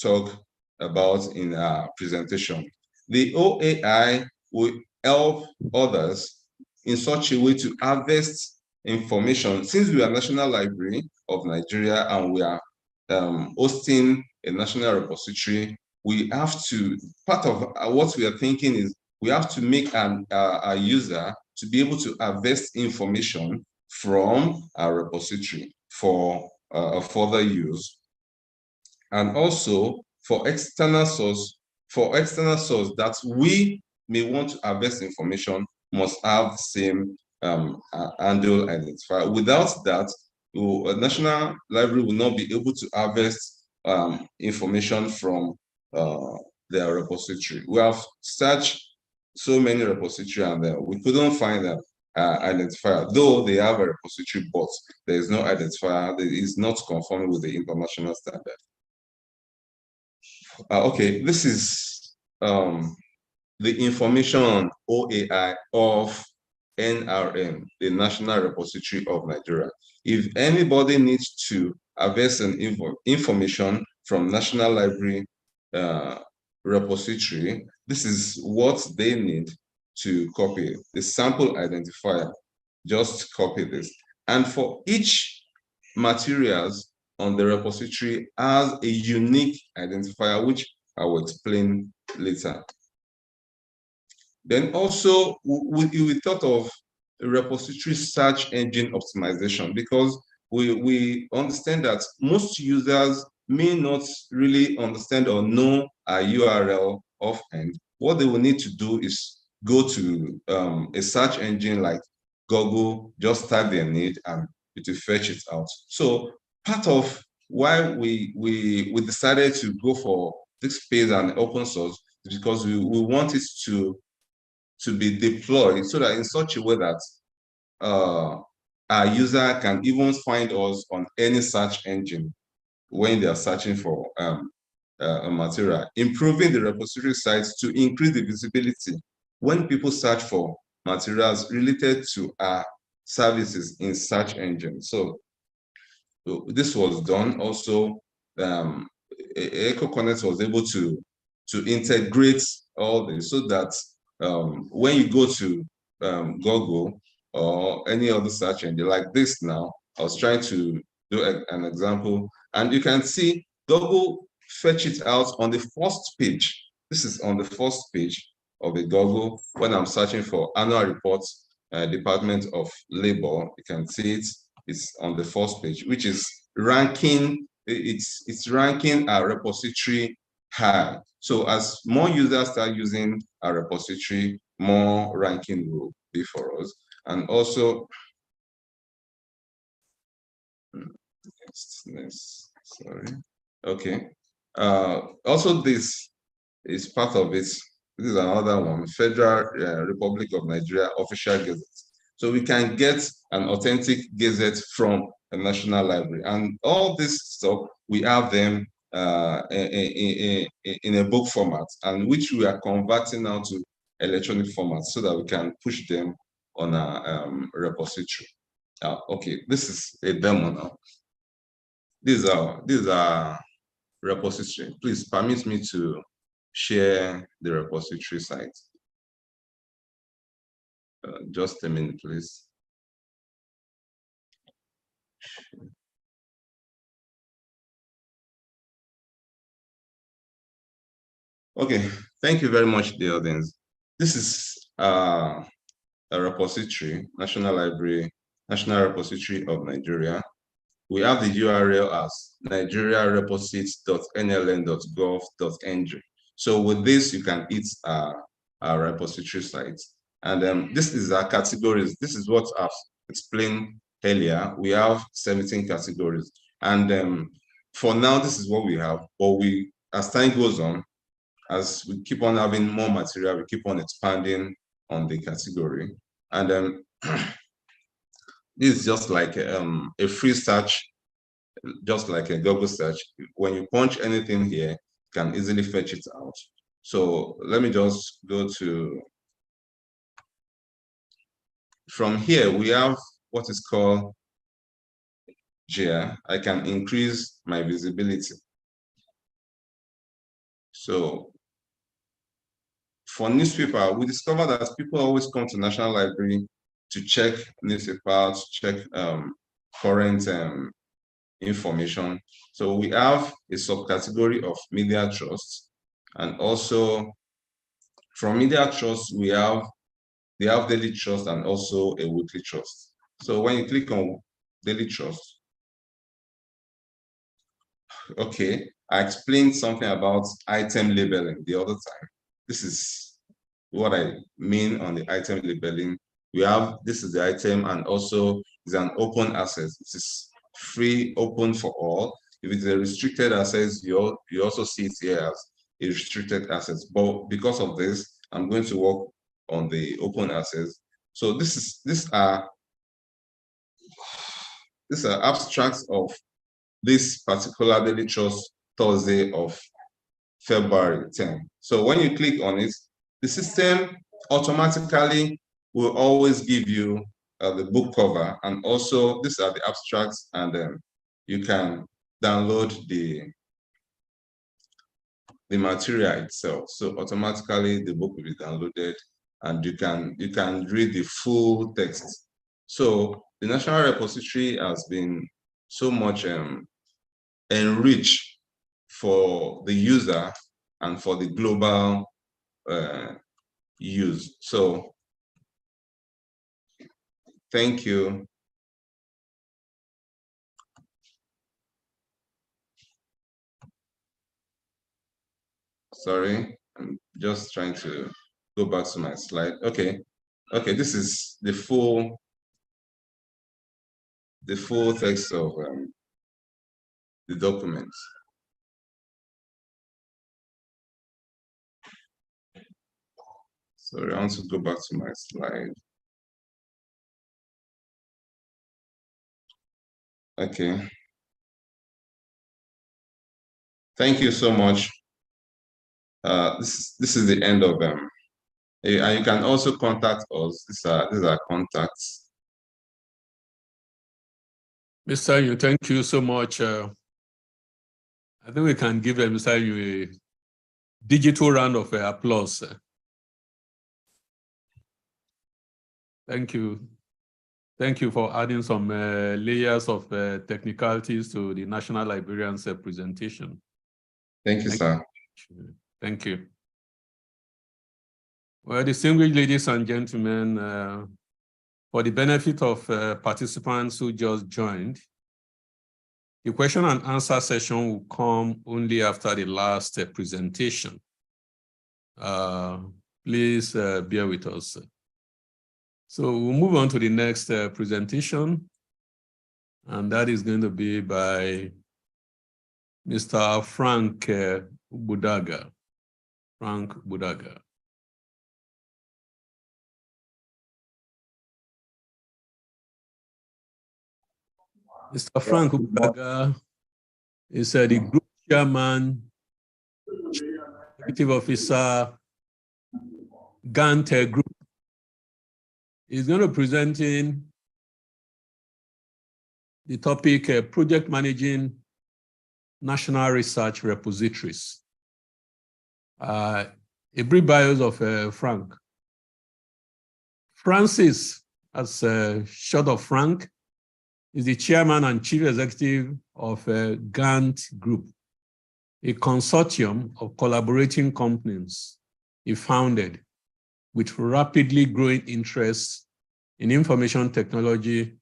talked about in our presentation. The OAI will help others in such a way to harvest information. Since we are National Library of Nigeria and we are hosting a national repository, we have to, part of what we are thinking is we have to make a user to be able to harvest information from our repository for further use. And also for external source that we may want to harvest information must have the same handle identifier. Without that, a National Library will not be able to harvest information from their repository. We have searched so many repositories and we couldn't find an identifier, though they have a repository, but there is no identifier that is not conforming with the international standard. Okay, this is the information on OAI of NRN, the National Repository of Nigeria. If anybody needs to harvest an information from National Library repository, this is what they need to copy. The sample identifier, just copy this. And for each materials on the repository has a unique identifier, which I will explain later. Then also, we thought of a repository search engine optimization, because we understand that most users may not really understand or know a URL offhand. What they will need to do is go to a search engine like Google, just type their need and it will fetch it out. So part of why we decided to go for this space and open source is because we want it to be deployed so that in such a way that our user can even find us on any search engine when they are searching for a material, improving the repository sites to increase the visibility when people search for materials related to our services in search engines. So this was done. Also, Eko-Konnect was able to integrate all this so that when you go to Google or any other search engine like this now, I was trying to do an example, and you can see Google fetch it out on the first page. This is on the first page of the Google when I'm searching for annual reports, Department of Labor. You can see it. It's on the first page, which is ranking. It's ranking our repository high. So as more users start using our repository, more ranking will be for us. And also, sorry. Okay. Also, this is part of it. This is another one, Federal Republic of Nigeria Official Gazette. So we can get an authentic gazette from the National Library. And all this stuff, we have them in a book format, and which we are converting now to electronic format so that we can push them on our repository. Okay, this is a demo now. These are repository. Please permit me to share the repository site. Just a minute, please. Okay, thank you very much, the audience. This is a repository, National Library, National Repository of Nigeria. We have the URL as nigeriareposits.nln.gov.ng. So with this, you can hit our repository site. And this is our categories. This is what I've explained earlier. We have 17 categories. And for now, this is what we have. But as time goes on, as we keep on having more material, we keep on expanding on the category. And this is just like a free search, just like a Google search. When you punch anything here, you can easily fetch it out. So let me just go to, from here, we have what is called GEA. I can increase my visibility. So for newspaper, we discovered that people always come to National Library to check newspapers, check current information. So we have a subcategory of media trust, and also from media trust, they have daily trust and also a weekly trust. So when you click on daily trust, okay, I explained something about item labeling the other time. This is what I mean on the item labeling. We have, this is the item, and also it's an open access. It is free, open for all. If it's a restricted access, you also see it here as a restricted access. But because of this, I'm going to work on the open access. So these are abstracts of this particular daily trust Thursday of February 10. So when you click on it, the system automatically will always give you the book cover, and also these are the abstracts, and then you can download the material itself. So automatically the book will be downloaded, and you can read the full text. So the National Repository has been so much enriched for the user and for the global use. So thank you. Sorry, I'm just trying to go back to my slide. Okay, this is the full text of the document. Sorry, I want to go back to my slide. Okay. Thank you so much. This is the end of them. And you can also contact us. These are contacts. Mr. Yu, thank you so much. I think we can give Mr. Yu a digital round of applause. Thank you. Thank you for adding some layers of technicalities to the National Librarian's presentation. Thank you, sir. Thank you. Well, distinguished ladies and gentlemen, for the benefit of participants who just joined, the question and answer session will come only after the last presentation. Please bear with us. So we'll move on to the next presentation, and that is going to be by Mr. Frank Budaga. Frank Budaga. Mr. Frank Budaga is the group chairman, executive officer, Gantt Group. He's going to be presenting the topic, project managing national research repositories. A brief bios of Frank. Francis, as short of Frank, is the chairman and chief executive of Gantt Group, a consortium of collaborating companies he founded with rapidly growing interests in information technology,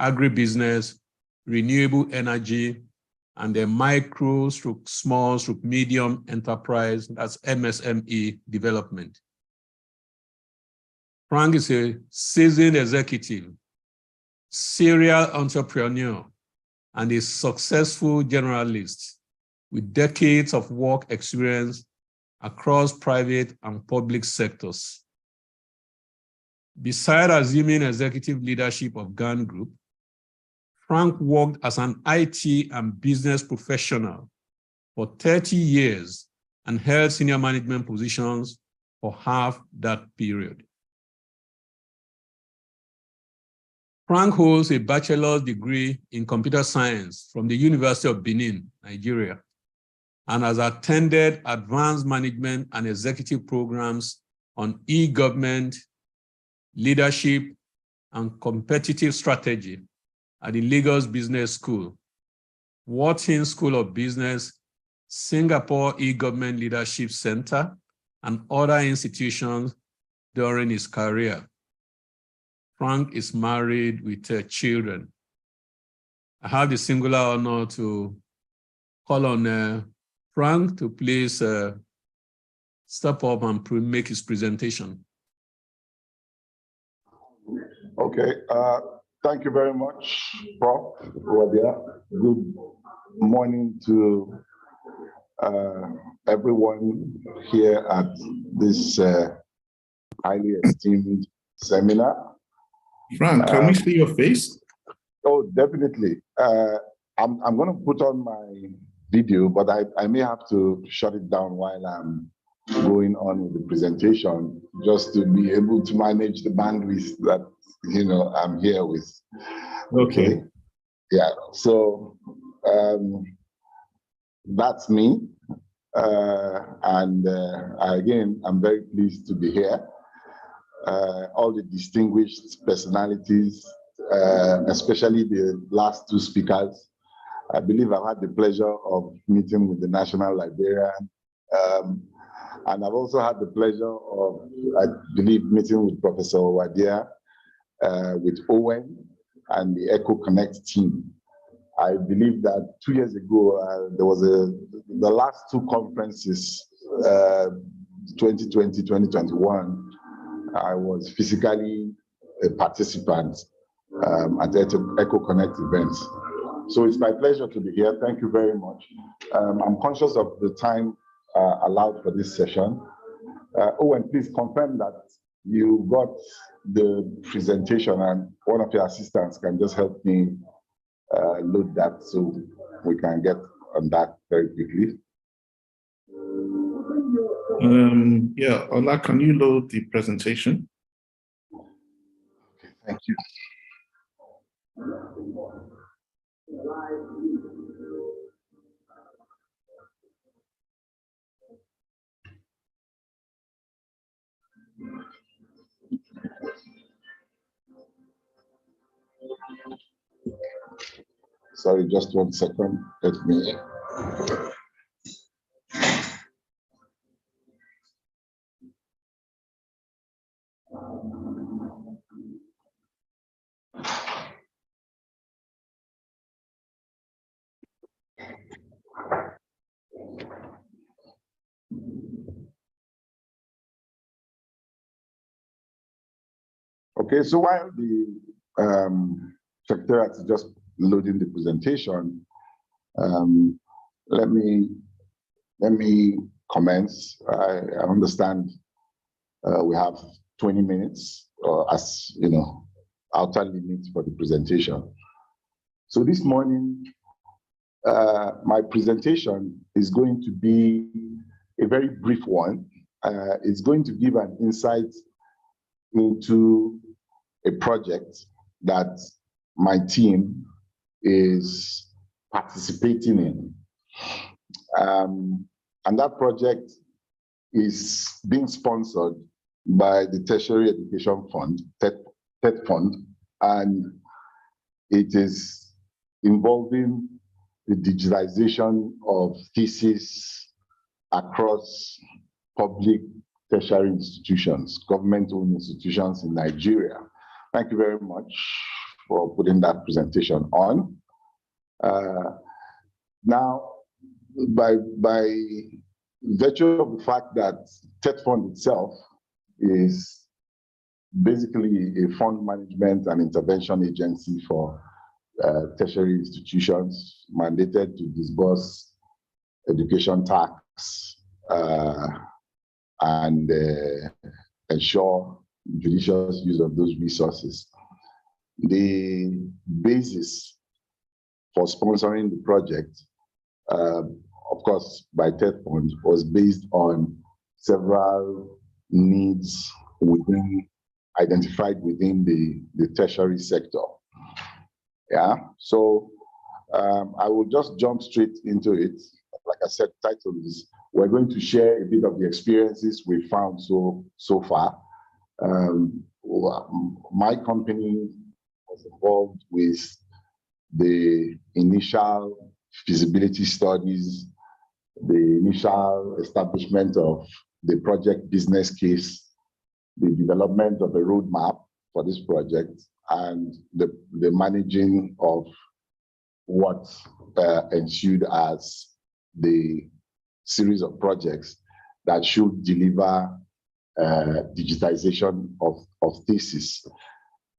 agribusiness, renewable energy, and the micro, small, medium enterprise, that's MSME development. Frank is a seasoned executive, serial entrepreneur, and a successful generalist with decades of work experience across private and public sectors. Besides assuming executive leadership of Gantt Group, Frank worked as an IT and business professional for 30 years and held senior management positions for half that period. Frank holds a bachelor's degree in computer science from the University of Benin, Nigeria, and has attended advanced management and executive programs on e-government, leadership, and competitive strategy at the Lagos Business School, Wharton School of Business, Singapore E-Government Leadership Center, and other institutions during his career. Frank is married with children. I have the singular honor to call on Frank to please step up and make his presentation. Okay, thank you very much, Prof. Wadia. Good morning to everyone here at this highly esteemed seminar. Frank, can we see your face? Oh, definitely. I'm going to put on my video, but I may have to shut it down while I'm going on with the presentation, just to be able to manage the bandwidth that I'm here with. Okay. Yeah. So that's me, and again, I'm very pleased to be here. All the distinguished personalities, especially the last two speakers. I believe I've had the pleasure of meeting with the National Librarian, and I've also had the pleasure of, I believe, meeting with Professor Wadia, with Owen and the Eko-Konnect team. I believe that 2 years ago, there was the last two conferences, 2020, 2021, I was physically a participant at the Eko-Konnect events. So it's my pleasure to be here. Thank you very much. I'm conscious of the time allowed for this session. Owen, please confirm that you got the presentation and one of your assistants can just help me load that so we can get on that very quickly. Yeah, Ola, can you load the presentation? Okay, thank you. Sorry, just 1 second. Let me. Okay, so while the Secretariat is just loading the presentation, let me commence. I understand we have 20 minutes as outer limit for the presentation. So this morning, my presentation is going to be a very brief one. It's going to give an insight into a project that my team is participating in. And that project is being sponsored by the Tertiary Education Fund, TED Fund, and it is involving the digitization of thesis across public tertiary institutions, government-owned institutions in Nigeria. Thank you very much for putting that presentation on. Now, by virtue of the fact that TED Fund itself is basically a fund management and intervention agency for tertiary institutions mandated to disburse education tax and ensure judicious use of those resources. The basis for sponsoring the project, of course, by TED Fund, was based on several needs identified within the tertiary sector. Yeah, so I will just jump straight into it. Like I said, title is, we're going to share a bit of the experiences we found so far. My company was involved with the initial feasibility studies, the initial establishment of the project business case, the development of a roadmap for this project, and the managing of what ensued as the series of projects that should deliver digitization of thesis.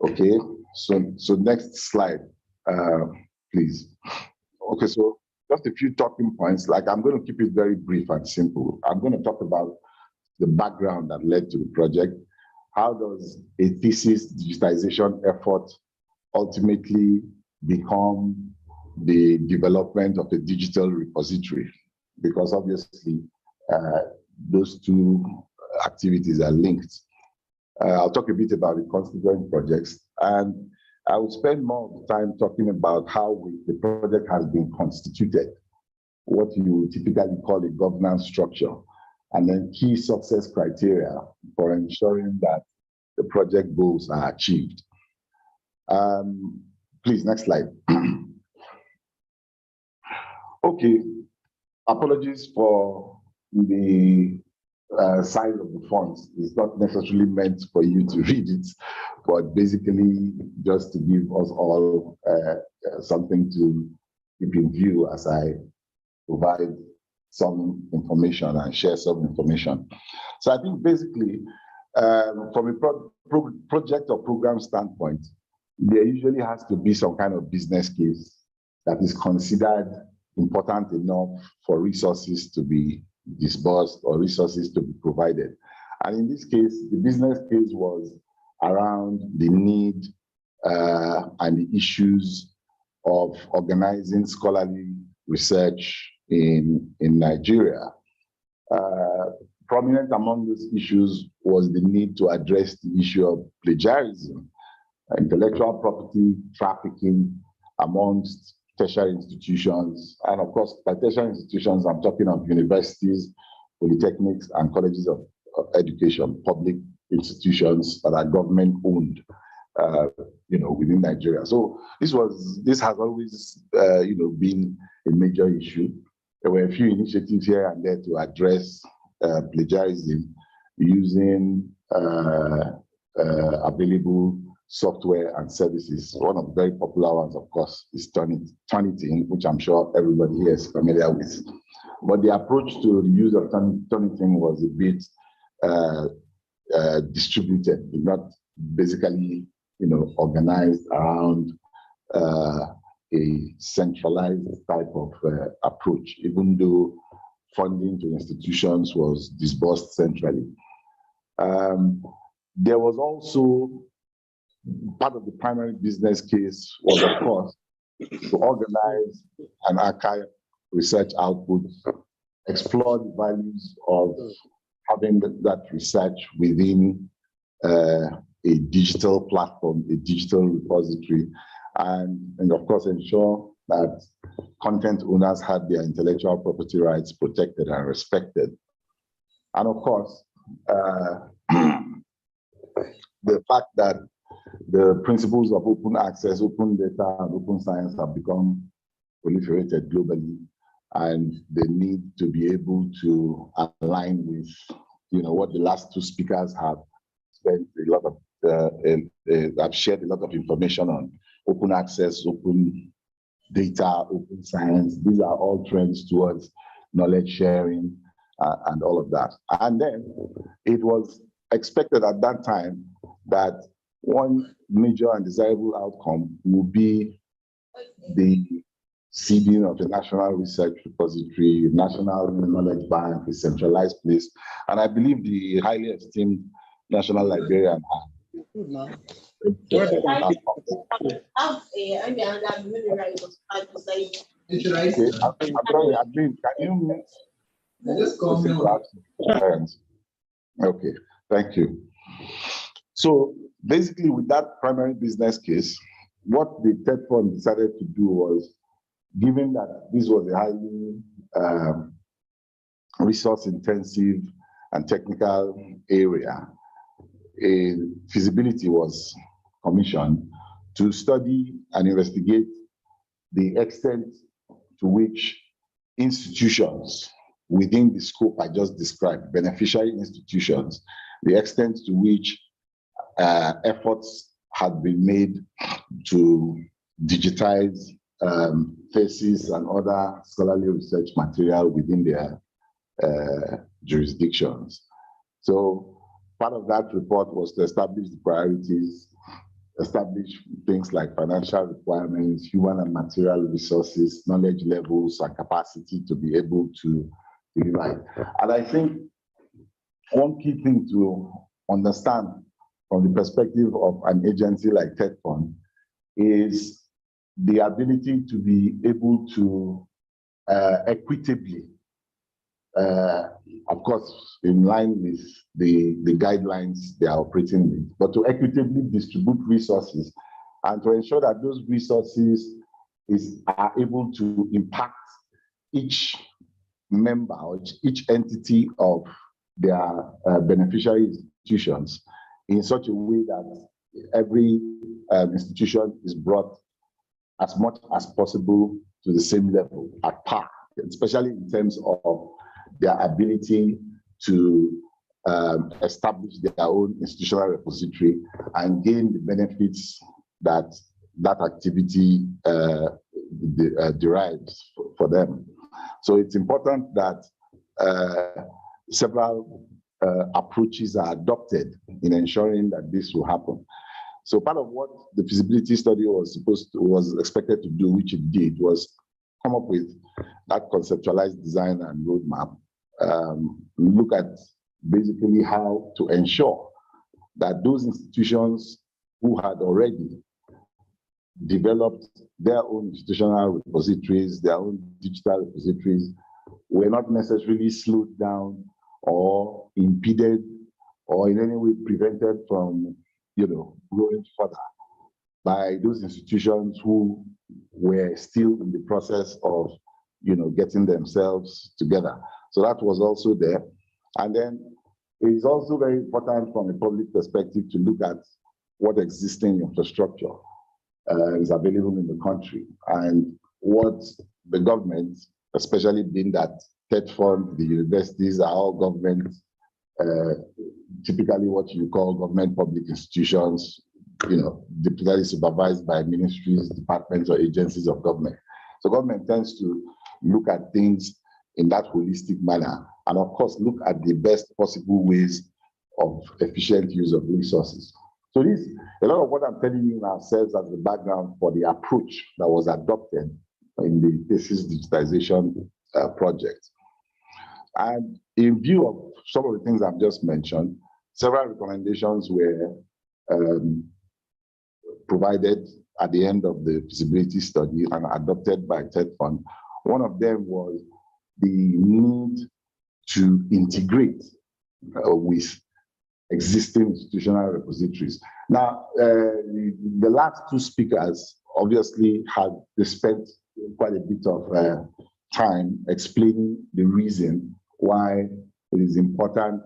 Okay, so next slide, please. Okay, so just a few talking points. Like, I'm going to keep it very brief and simple. I'm going to talk about the background that led to the project. How does a thesis digitization effort ultimately become the development of a digital repository? Because obviously, those two activities are linked. I'll talk a bit about the constituent projects, and I will spend more of the time talking about how the project has been constituted, what you typically call a governance structure, and then key success criteria for ensuring that the project goals are achieved. Please, next slide. Okay, apologies for the size of the fonts. It's not necessarily meant for you to read it, but basically just to give us all something to keep in view as I provide some information and share some information. So I think basically, from a project or program standpoint, there usually has to be some kind of business case that is considered important enough for resources to be disbursed or resources to be provided. And in this case, the business case was around the need and the issues of organizing scholarly research in Nigeria. Prominent among those issues was the need to address the issue of plagiarism, intellectual property trafficking amongst tertiary institutions. And of course, by tertiary institutions, I'm talking of universities, polytechnics, and colleges of education, public institutions that are government-owned. within Nigeria. So this has always, been a major issue. There were a few initiatives here and there to address plagiarism using available software and services. One of the very popular ones, of course, is Turnitin, which I'm sure everybody here is familiar with. But the approach to the use of Turnitin was a bit distributed, not basically, organized around a centralized type of approach, even though funding to institutions was disbursed centrally. There was also part of the primary business case was, of course, to organize and archive research outputs, explore the values of having that research within a digital platform, a digital repository, and of course ensure that content owners had their intellectual property rights protected and respected. And of course, the fact that the principles of open access, open data, and open science have become proliferated globally, and the need to be able to align with, what the last two speakers have spent a lot of, have shared a lot of information on open access, open data, open science. These are all trends towards knowledge sharing and all of that. And then it was expected at that time that one major and desirable outcome would be the seeding of a national research repository, national knowledge bank, a centralized place. And I believe the highly esteemed National Librarian Okay, thank you. So basically, with that primary business case, what the TED Fund decided to do was, given that this was a highly resource-intensive and technical area, a feasibility was commissioned to study and investigate the extent to which institutions within the scope I just described, beneficiary institutions, the extent to which efforts had been made to digitize theses and other scholarly research material within their jurisdictions. So part of that report was to establish the priorities, establish things like financial requirements, human and material resources, knowledge levels, and capacity to be able to deliver. And I think one key thing to understand from the perspective of an agency like TED Fund is the ability to be able to equitably, of course, in line with the guidelines they are operating with, but to equitably distribute resources and to ensure that those resources are able to impact each member or each entity of their beneficiary institutions in such a way that every institution is brought as much as possible to the same level, at par, especially in terms of their ability to establish their own institutional repository and gain the benefits that that activity derives for them. So it's important that several approaches are adopted in ensuring that this will happen. So part of what the feasibility study was expected to do, which it did, was come up with that conceptualized design and roadmap, look at basically how to ensure that those institutions who had already developed their own institutional repositories, their own digital repositories, were not necessarily slowed down or impeded or in any way prevented from, going further by those institutions who were still in the process of, getting themselves together. So that was also there. And then it's also very important from a public perspective to look at what existing infrastructure is available in the country, and what the government, especially being that TED Fund, the universities are all government, typically what you call government public institutions, typically supervised by ministries, departments, or agencies of government. So government tends to look at things in that holistic manner, and of course, look at the best possible ways of efficient use of resources. So a lot of what I'm telling you now serves as the background for the approach that was adopted in the thesis digitization project. And in view of some of the things I've just mentioned, several recommendations were provided at the end of the feasibility study and adopted by TED Fund. One of them was the need to integrate with existing institutional repositories. Now, the last two speakers obviously they spent quite a bit of time explaining the reason why it is important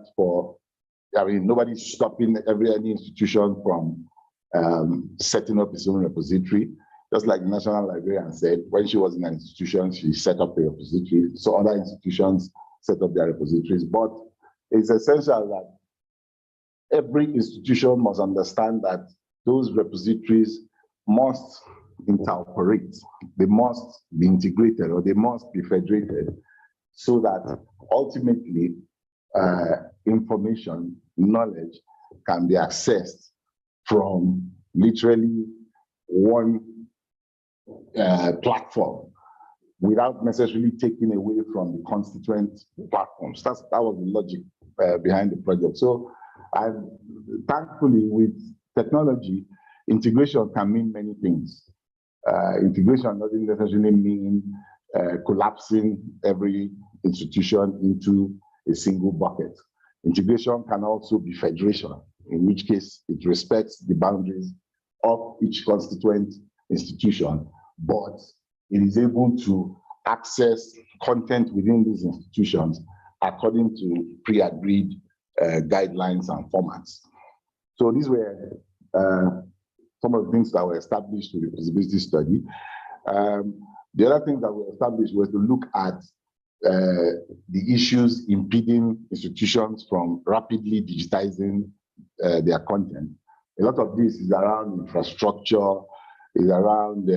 nobody's stopping any institution from setting up its own repository. Just like the National Librarian said, when she was in an institution, she set up a repository. So other institutions set up their repositories. But it's essential that every institution must understand that those repositories must interoperate. They must be integrated, or they must be federated, so that ultimately information, knowledge can be accessed from literally one platform without necessarily taking away from the constituent platforms. That was the logic behind the project. So, thankfully, with technology, integration can mean many things. Integration doesn't necessarily mean collapsing every institution into a single bucket. Integration can also be federation, in which case it respects the boundaries of each constituent institution, but it is able to access content within these institutions according to pre-agreed guidelines and formats. So these were some of the things that were established with the feasibility study. The other thing that were established was to look at the issues impeding institutions from rapidly digitizing their content. A lot of this is around infrastructure, is around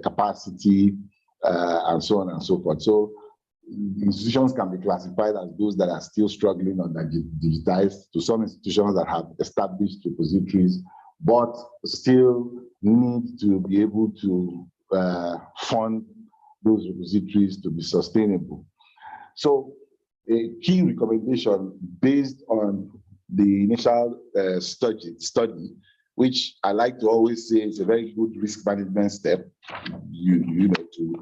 capacity, and so on and so forth. So institutions can be classified as those that are still struggling on that digitized, to some institutions that have established repositories, but still need to be able to fund those repositories to be sustainable. So a key recommendation based on the initial study, which I like to always say is a very good risk management step, to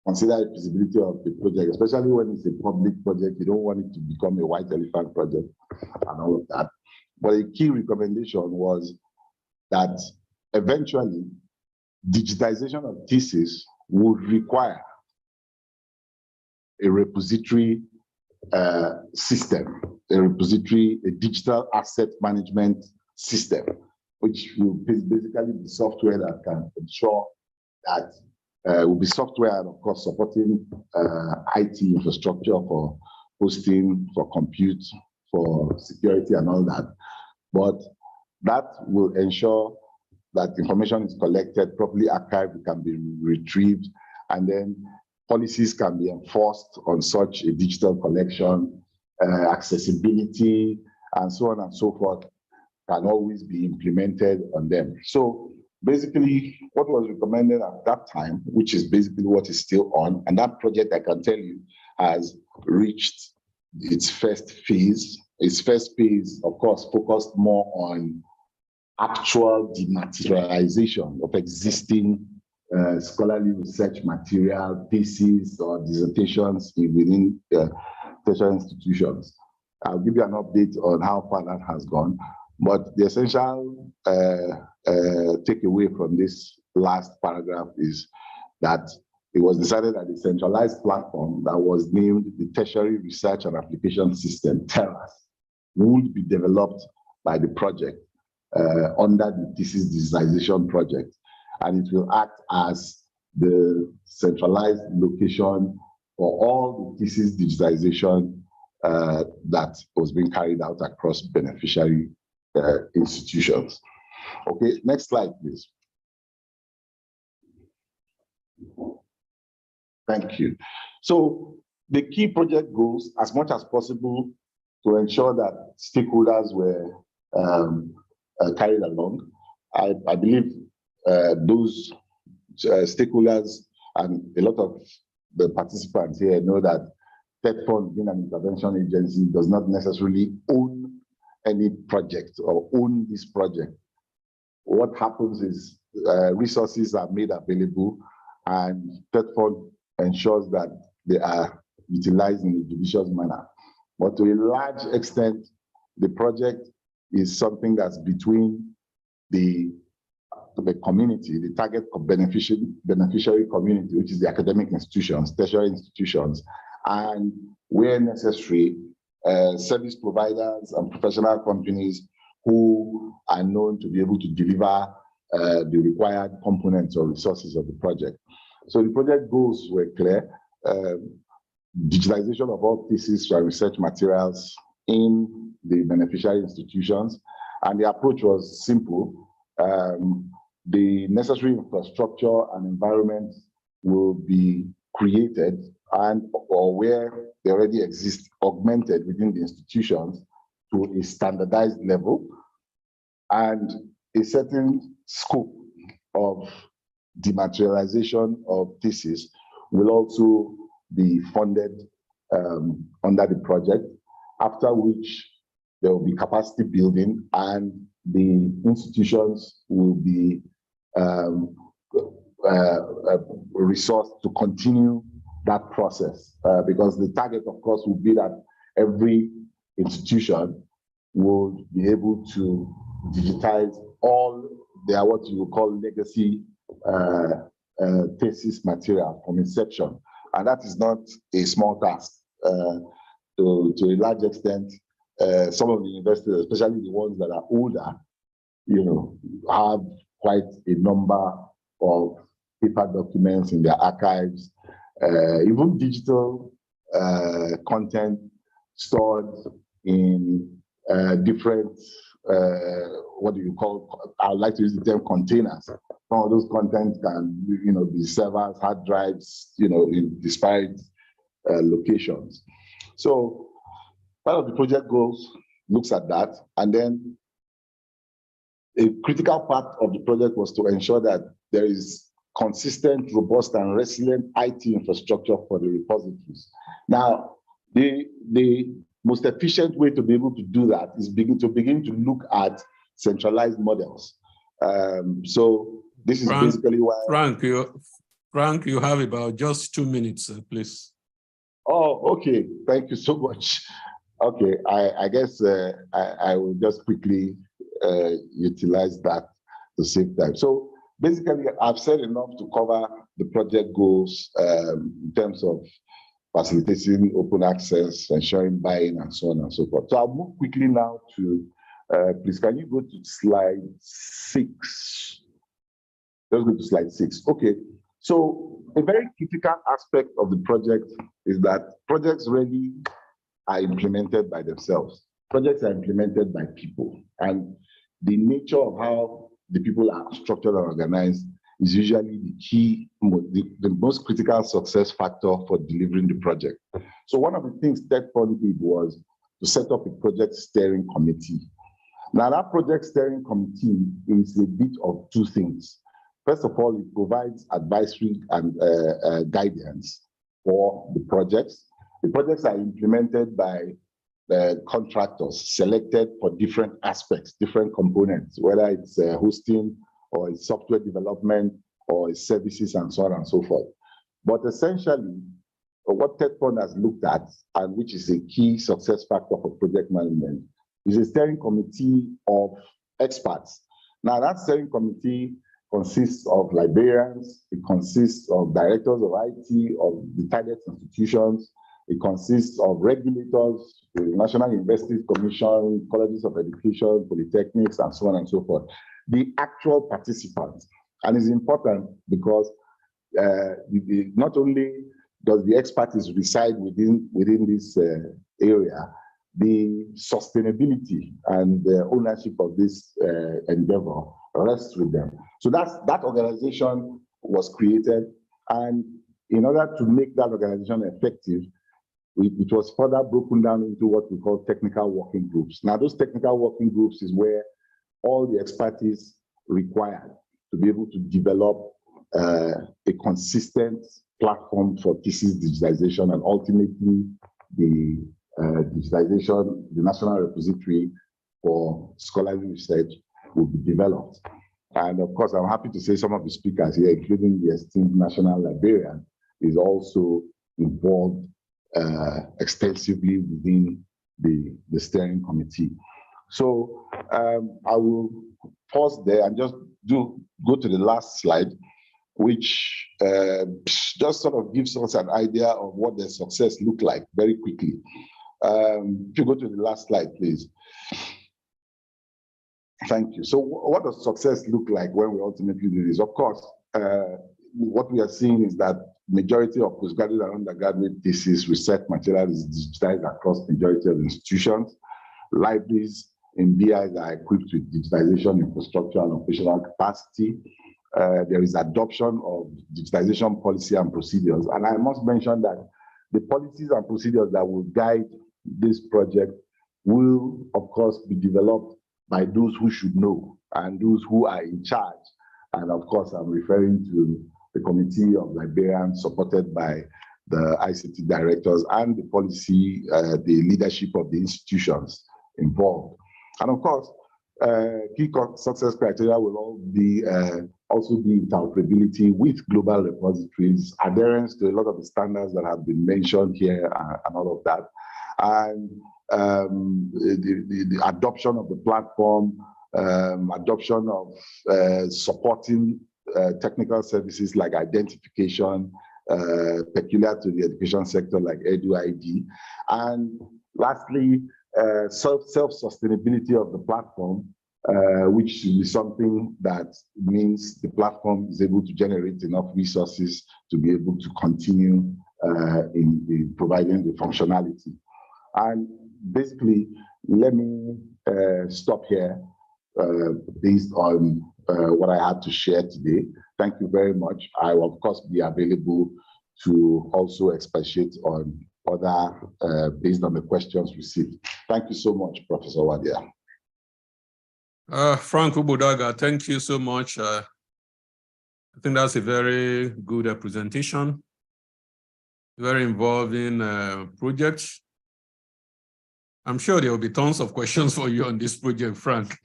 consider the feasibility of the project, especially when it's a public project. You don't want it to become a white elephant project and all of that. But a key recommendation was that eventually digitization of thesis would require a repository system, a digital asset management system, which will basically be software that can ensure that will be software and of course supporting IT infrastructure for hosting, for compute, for security and all that. But that will ensure that information is collected, properly archived, can be retrieved, and then policies can be enforced on such a digital collection, accessibility, and so on and so forth can always be implemented on them. So basically, what was recommended at that time, which is basically what is still on, and that project, I can tell you, has reached its first phase. Its first phase, of course, focused more on actual dematerialization of existing scholarly research material, theses, or dissertations within tertiary institutions. I'll give you an update on how far that has gone. But the essential takeaway from this last paragraph is that it was decided that a centralized platform that was named the Tertiary Research and Application System, TERAS, would be developed by the project under the thesis digitization project. And it will act as the centralized location for all the thesis digitization that was being carried out across beneficiary institutions. Okay, next slide, please. Thank you. So the key project goals, as much as possible, to ensure that stakeholders were carried along. I believe those stakeholders and a lot of the participants here know that TED-Fund, being an intervention agency, does not necessarily own any project or own this project. What happens is resources are made available, and TED-Fund ensures that they are utilized in a judicious manner. But to a large extent, the project is something that's between the community, the target beneficiary community, which is the academic institutions, tertiary institutions, and where necessary, service providers and professional companies who are known to be able to deliver the required components or resources of the project. So the project goals were clear. Digitalization of all thesis and research materials in the beneficiary institutions. And the approach was simple. The necessary infrastructure and environment will be created and or where they already exist, augmented within the institutions to a standardized level, and a certain scope of dematerialization of thesis will also be funded under the project, after which there will be capacity building and the institutions will be resourced to continue that process, because the target, of course, would be that every institution would be able to digitize all their what you would call legacy thesis material from inception. And that is not a small task. To a large extent, some of the universities, especially the ones that are older, have quite a number of paper documents in their archives, even digital content stored in different, what do you call, I like to use the term containers. Some of those contents can, be servers, hard drives, in disparate locations. So part of the project goals looks at that. And then a critical part of the project was to ensure that there is consistent, robust, and resilient IT infrastructure for the repositories. Now, the most efficient way to be able to do that is begin to look at centralized models. So this is basically why— Frank, you have about just 2 minutes, please. Oh, okay. Thank you so much. Okay, I guess I will just quickly utilize that to save time. So basically, I've said enough to cover the project goals in terms of facilitating open access, ensuring buy-in, and so on and so forth. So I'll move quickly now to, please, can you go to slide 6? Let's go to slide 6. Okay, so a very critical aspect of the project is that projects really are implemented by themselves. Projects are implemented by people, and the nature of how the people are structured and organized is usually the key, the most critical success factor for delivering the project. So one of the things TED-Fund did was to set up a project steering committee. Now that project steering committee is a bit of two things. First of all, it provides advisory and guidance for the projects. The projects are implemented by the contractors selected for different aspects, different components, whether it's hosting or it's software development or it's services and so on and so forth. But essentially, what TED-Fund has looked at, and which is a key success factor for project management, is a steering committee of experts. Now, that steering committee consists of librarians, it consists of directors of IT, of the target institutions, It consists of regulators, the National University Commission, colleges of education, polytechnics, and so on and so forth. The actual participants. And it's important because not only does the expertise reside within this area, the sustainability and the ownership of this endeavor rests with them. So that organization was created, and in order to make that organization effective, it was further broken down into what we call technical working groups. Now, those technical working groups is where all the expertise required to be able to develop a consistent platform for thesis digitization, and ultimately the digitization, the national repository for scholarly research will be developed. And of course, I'm happy to say some of the speakers here, including the esteemed national librarian, is also involved extensively within the steering committee. So I will pause there and just go to the last slide, which just sort of gives us an idea of what the success looked like very quickly. If you go to the last slide, please. Thank you. So what does success look like when we ultimately do this? Of course, what we are seeing is that majority of postgraduate and undergraduate thesis research material is digitized across majority of institutions. Libraries in BIs are equipped with digitization infrastructure and operational capacity. There is adoption of digitization policy and procedures. And I must mention that the policies and procedures that will guide this project will, of course, be developed by those who should know and those who are in charge. And of course, I'm referring to the committee of librarians supported by the ICT directors and the policy, the leadership of the institutions involved. And of course, key success criteria will also be interoperability with global repositories, adherence to a lot of the standards that have been mentioned here and all of that, and the adoption of the platform, adoption of supporting technical services like identification, peculiar to the education sector like EduID, and lastly, self-sustainability of the platform, which should be something that means the platform is able to generate enough resources to be able to continue in providing the functionality. And basically, let me stop here based on what I had to share today. Thank you very much. I will, of course, be available to also expatiate on other based on the questions received. Thank you so much, Professor Wadia. Frank Ubodaga, thank you so much. I think that's a very good presentation, very involving project. I'm sure there will be tons of questions for you on this project, Frank.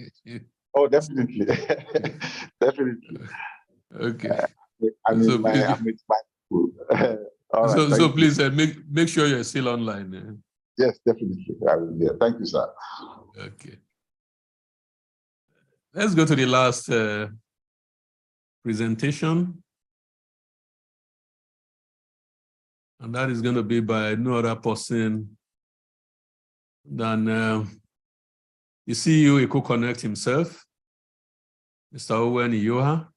Oh, definitely. Definitely. Okay. I'm so in my school. All right, so please make sure you're still online. Yes, definitely. I will. Yeah. Thank you, sir. Okay. Let's go to the last presentation. And that is going to be by no other person than the CEO Eko-Konnect himself, Mr. Owen Iyoha.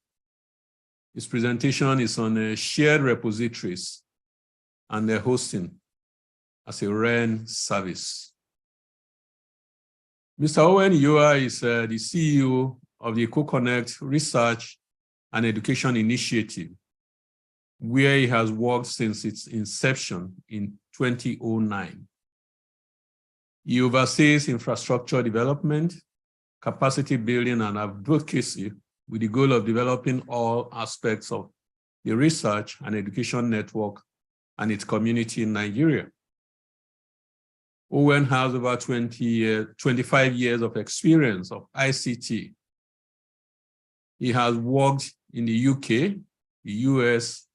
His presentation is on shared repositories and their hosting as a REN service. Mr. Owen Iyoha is the CEO of the Eko-Konnect Research and Education Initiative, where he has worked since its inception in 2009. He oversees infrastructure development, capacity building, and advocacy with the goal of developing all aspects of the research and education network and its community in Nigeria. Owen has over 25 years of experience of ICT. He has worked in the UK, the US,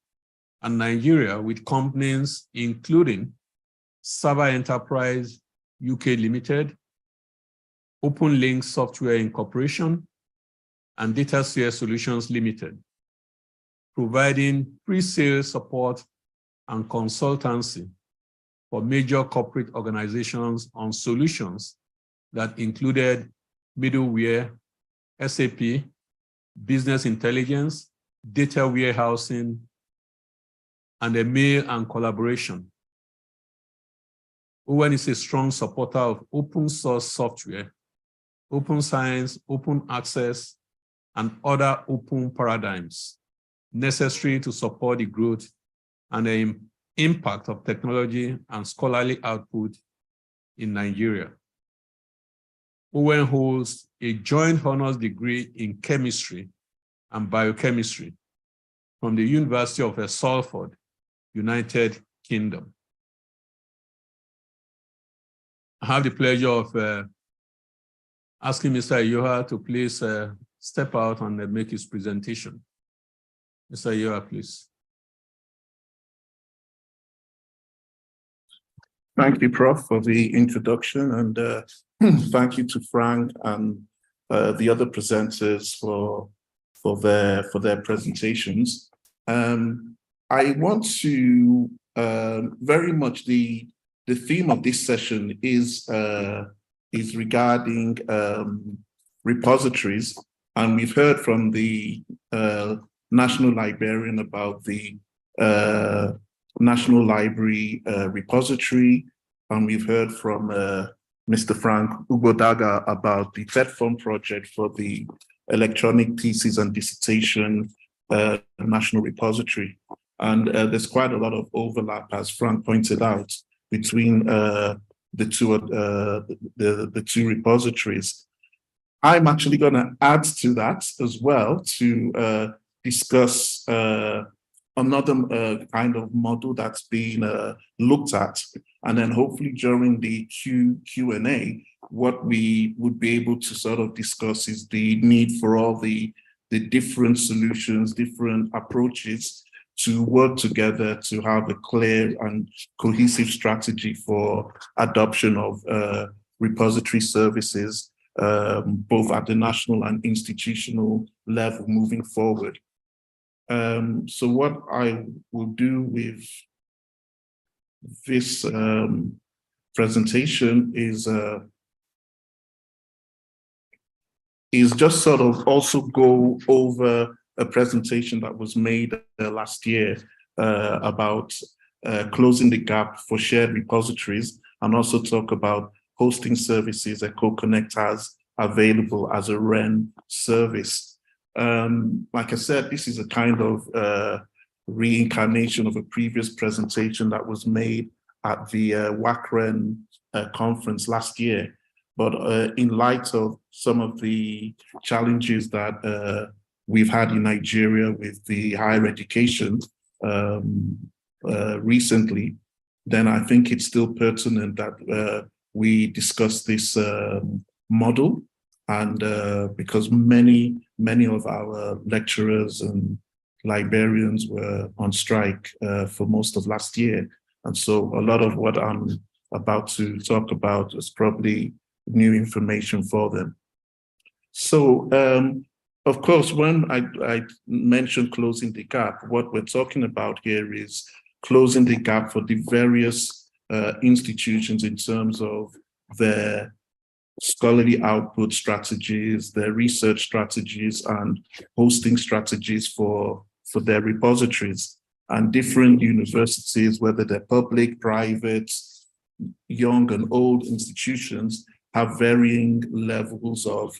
and Nigeria with companies including Server Enterprise UK Limited, Open Link Software Incorporation, and DataSphere Solutions Limited, providing pre-sales support and consultancy for major corporate organizations on solutions that included middleware, SAP, business intelligence, data warehousing, and email and collaboration. Owen is a strong supporter of open source software, open science, open access, and other open paradigms necessary to support the growth and the impact of technology and scholarly output in Nigeria. Owen holds a joint honors degree in chemistry and biochemistry from the University of Salford, United Kingdom. I have the pleasure of asking Mr. Ayoha to please step out and make his presentation. Mr. Ayoha, please. Thank you, Prof, for the introduction, and thank you to Frank and the other presenters for their presentations. I want to very much the theme of this session is regarding repositories, and we've heard from the National Librarian about the National Library repository, and we've heard from Mr. Frank Ugodaga about the TEDFund project for the Electronic Thesis and Dissertation National Repository. And there's quite a lot of overlap, as Frank pointed out, between the two repositories. I'm actually going to add to that as well to discuss another kind of model that's being looked at, and then hopefully during the Q&A, what we would be able to sort of discuss is the need for all the different solutions, different approaches to work together to have a clear and cohesive strategy for adoption of repository services, both at the national and institutional level moving forward. So what I will do with this presentation is just sort of also go over a presentation that was made last year about closing the gap for shared repositories, and also talk about hosting services Eko-Konnect has available as a REN service. Like I said, this is a kind of reincarnation of a previous presentation that was made at the WACREN conference last year. But in light of some of the challenges that we've had in Nigeria with the higher education recently, then I think it's still pertinent that we discuss this model. And because many of our lecturers and librarians were on strike for most of last year. And so a lot of what I'm about to talk about is probably new information for them. So, of course, when I mentioned closing the gap, what we're talking about here is closing the gap for the various institutions in terms of their scholarly output strategies, their research strategies, and hosting strategies for their repositories. And different universities, whether they're public, private, young and old institutions, have varying levels of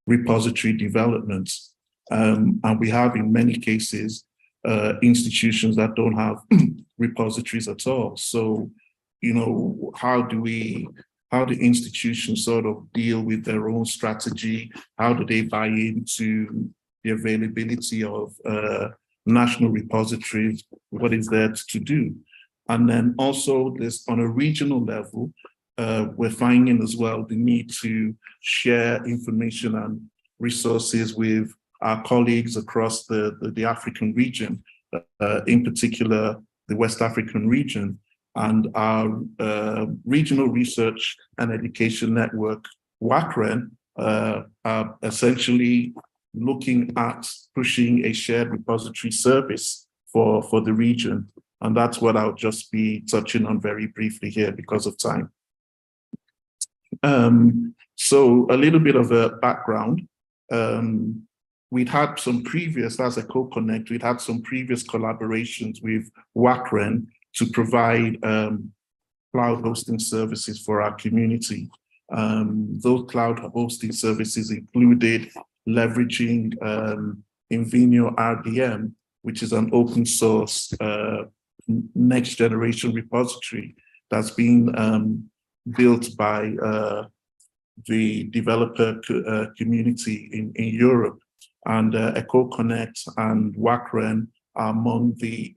repository development. And we have, in many cases, institutions that don't have repositories at all. So, you know, how do institutions sort of deal with their own strategy? How do they buy into the availability of national repositories? What is there to do? And then also this on a regional level, we're finding as well the need to share information and resources with our colleagues across the African region, in particular, the West African region. And our regional research and education network, WACREN, are essentially looking at pushing a shared repository service for the region. And that's what I'll just be touching on very briefly here because of time. So a little bit of a background. We'd had some previous, that's Eko-Konnect, we'd had some previous collaborations with WACREN to provide cloud hosting services for our community. Those cloud hosting services included leveraging Invenio RDM, which is an open source next generation repository that's been built by the developer community in Europe. And Eko-Konnect and WACREN are among the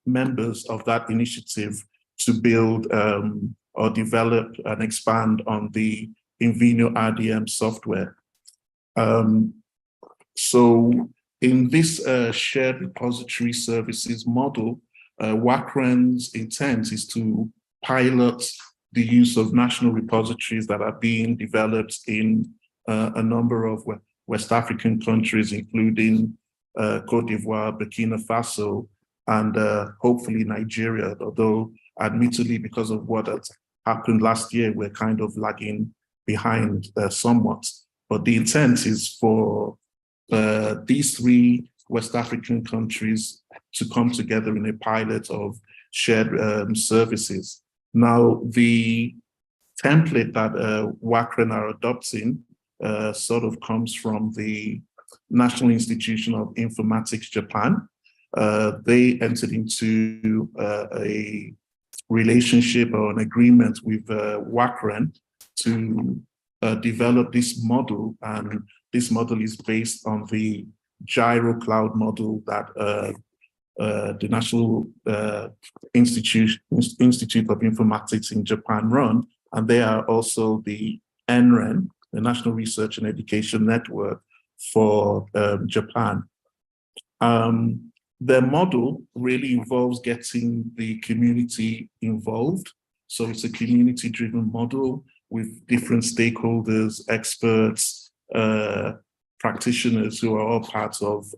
members of that initiative to build or develop and expand on the Invenio RDM software. So in this shared repository services model, WACREN's intent is to pilot the use of national repositories that are being developed in a number of West African countries, including Cote d'Ivoire, Burkina Faso, and hopefully Nigeria, although admittedly, because of what had happened last year, we're kind of lagging behind somewhat. But the intent is for these three West African countries to come together in a pilot of shared services. Now, the template that WACREN are adopting sort of comes from the National Institution of Informatics Japan. They entered into a relationship or an agreement with WACREN to develop this model, and this model is based on the Gyro Cloud model that the National Institute of Informatics in Japan run, and they are also the NREN, the National Research and Education Network for Japan. Their model really involves getting the community involved. So it's a community-driven model with different stakeholders, experts, practitioners who are all parts of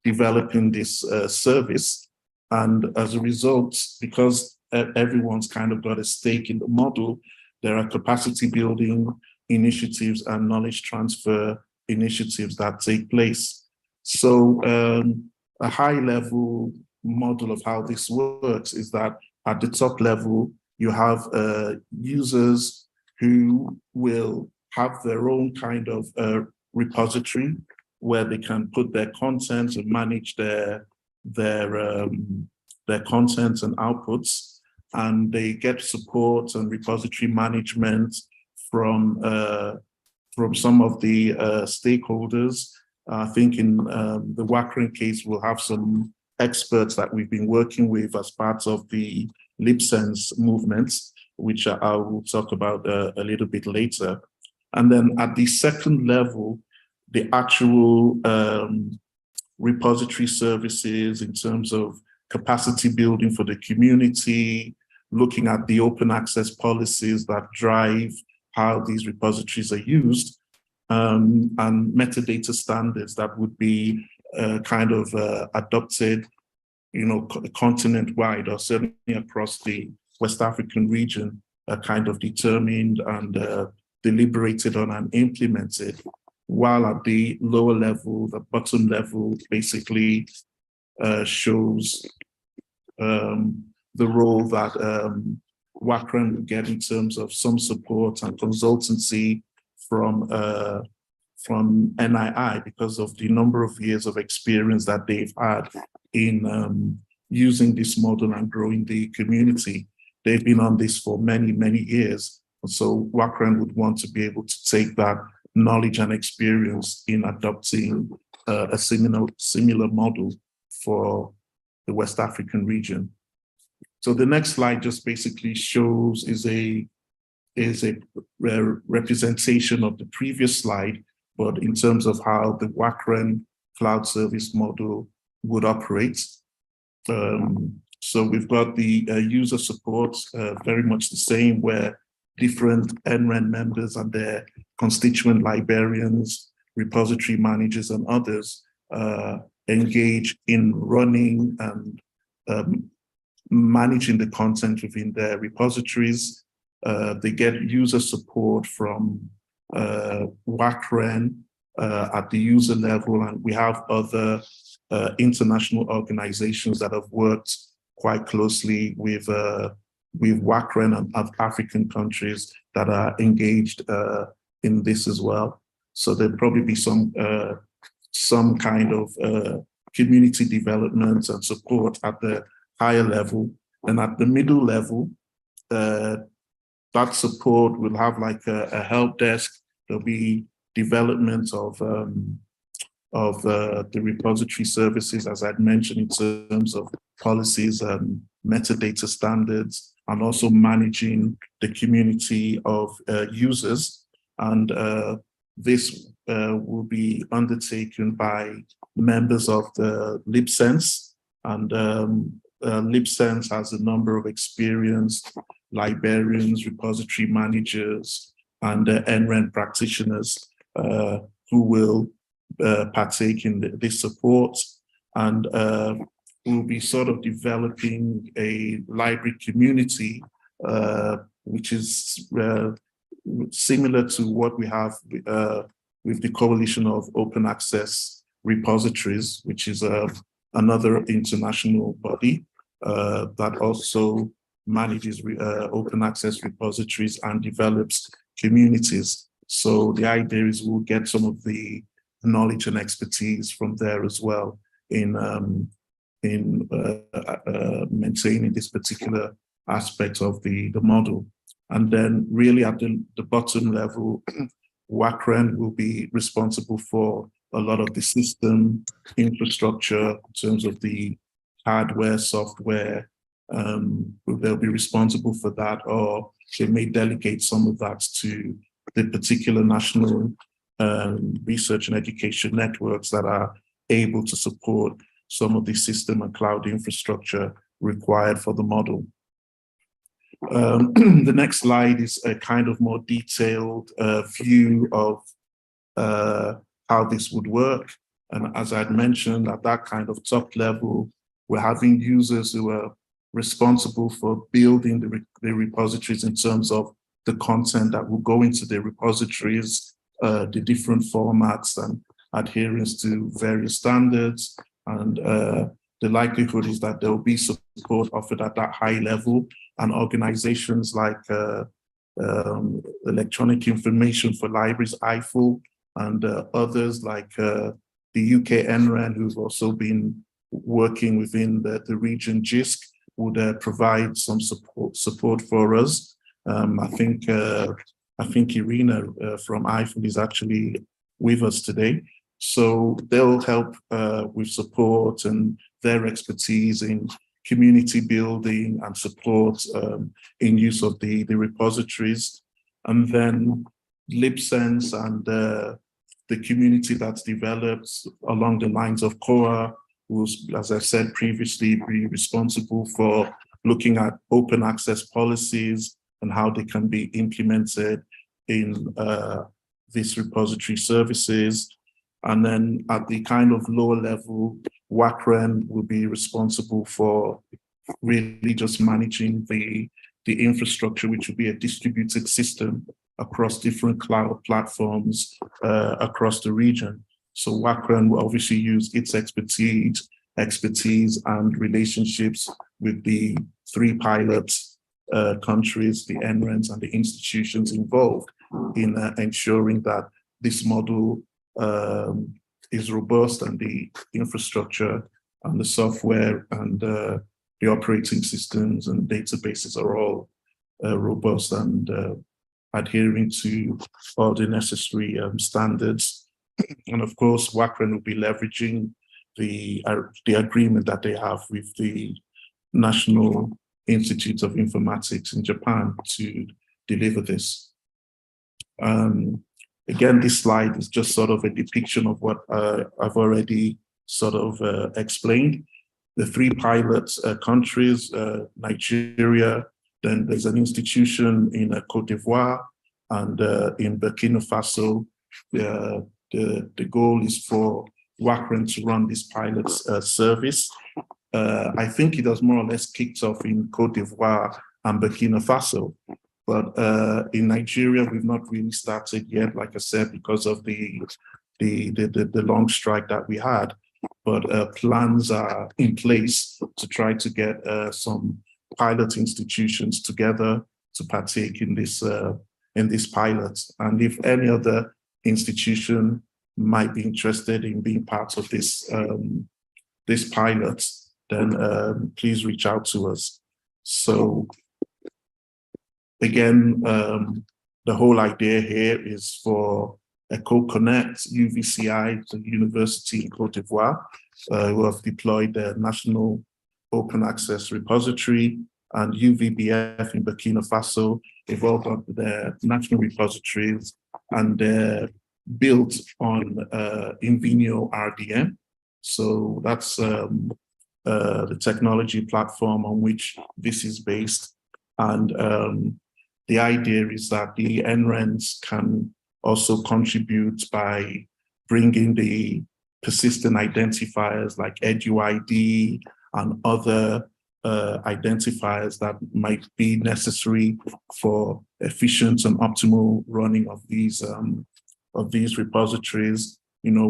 developing this service. And as a result, because everyone's kind of got a stake in the model, there are capacity building initiatives and knowledge transfer initiatives that take place. So a high level model of how this works is that at the top level, you have users who will have their own kind of repository where they can put their content and manage their content and outputs, and they get support and repository management from some of the stakeholders. I think in the WACREN case, we'll have some experts that we've been working with as part of the LibSense movement, which I will talk about a little bit later. And then at the second level, the actual repository services in terms of capacity building for the community, looking at the open access policies that drive how these repositories are used, and metadata standards that would be kind of adopted, continent-wide or certainly across the West African region, are kind of determined and deliberated on and implemented, while at the lower level, the bottom level basically shows the role that WACREN will get in terms of some support and consultancy from NII because of the number of years of experience that they've had in using this model and growing the community. They've been on this for many, many years. And so WACREN would want to be able to take that knowledge and experience in adopting a similar model for the West African region. So the next slide just basically shows is a representation of the previous slide, but in terms of how the WACREN cloud service model would operate. So we've got the user support, very much the same, where different NREN members and their constituent librarians, repository managers, and others engage in running and managing the content within their repositories. They get user support from WACREN at the user level, and we have other international organizations that have worked quite closely with WACREN and African countries that are engaged in this as well. So there'll probably be some kind of community development and support at the higher level. And at the middle level, that support will have like a help desk. There'll be development of the repository services, as I'd mentioned, in terms of policies and metadata standards, and also managing the community of users. And this will be undertaken by members of the LibSense, and LibSense has a number of experienced librarians, repository managers, and NREN practitioners who will partake in this support. And we'll be sort of developing a library community, which is similar to what we have with the Coalition of Open Access Repositories, which is another international body that also manages open access repositories and develops communities. So the idea is we'll get some of the knowledge and expertise from there as well in maintaining this particular aspect of the model. And then really at the bottom level, WACREN will be responsible for a lot of the system infrastructure in terms of the hardware, software. They'll be responsible for that, or they may delegate some of that to the particular national research and education networks that are able to support some of the system and cloud infrastructure required for the model. The next slide is a kind of more detailed view of how this would work. And as I'd mentioned, at that kind of top level, we're having users who are responsible for building the repositories in terms of the content that will go into the repositories, the different formats and adherence to various standards. And the likelihood is that there will be support offered at that high level, and organizations like Electronic Information for Libraries, IFL, and others like the UK NREN, who've also been working within the region JISC, would provide some support for us. I think Irina from IFL is actually with us today. So they'll help with support and their expertise in community building and support in use of the repositories. And then LibSense and the community that's developed along the lines of COA will, as I said previously, be responsible for looking at open access policies and how they can be implemented in these repository services. And then at the kind of lower level, WACREN will be responsible for really just managing the infrastructure, which will be a distributed system across different cloud platforms across the region. So WACREN will obviously use its expertise and relationships with the 3 pilot countries, the NRENs and the institutions involved in ensuring that this model is robust, and the infrastructure and the software and the operating systems and databases are all robust and adhering to all the necessary standards. And of course, WACREN will be leveraging the agreement that they have with the National Institute of Informatics in Japan to deliver this. Again, this slide is just sort of a depiction of what I've already sort of explained. The 3 pilot countries, Nigeria, then there's an institution in Cote d'Ivoire, and in Burkina Faso. The goal is for WACREN to run this pilot service. I think it has more or less kicked off in Cote d'Ivoire and Burkina Faso. But in Nigeria, we've not really started yet, like I said, because of the long strike that we had. But plans are in place to try to get some pilot institutions together to partake in this pilot. And if any other institution might be interested in being part of this this pilot, then please reach out to us. So again, the whole idea here is for Eko-Konnect, UVCI, the University in Cote d'Ivoire, who have deployed the National Open Access Repository, and UVBF in Burkina Faso. They've all got their national repositories, and they're built on Invenio RDM. So that's the technology platform on which this is based. And the idea is that the NRENs can also contribute by bringing the persistent identifiers like EduID and other identifiers that might be necessary for efficient and optimal running of these repositories. You know,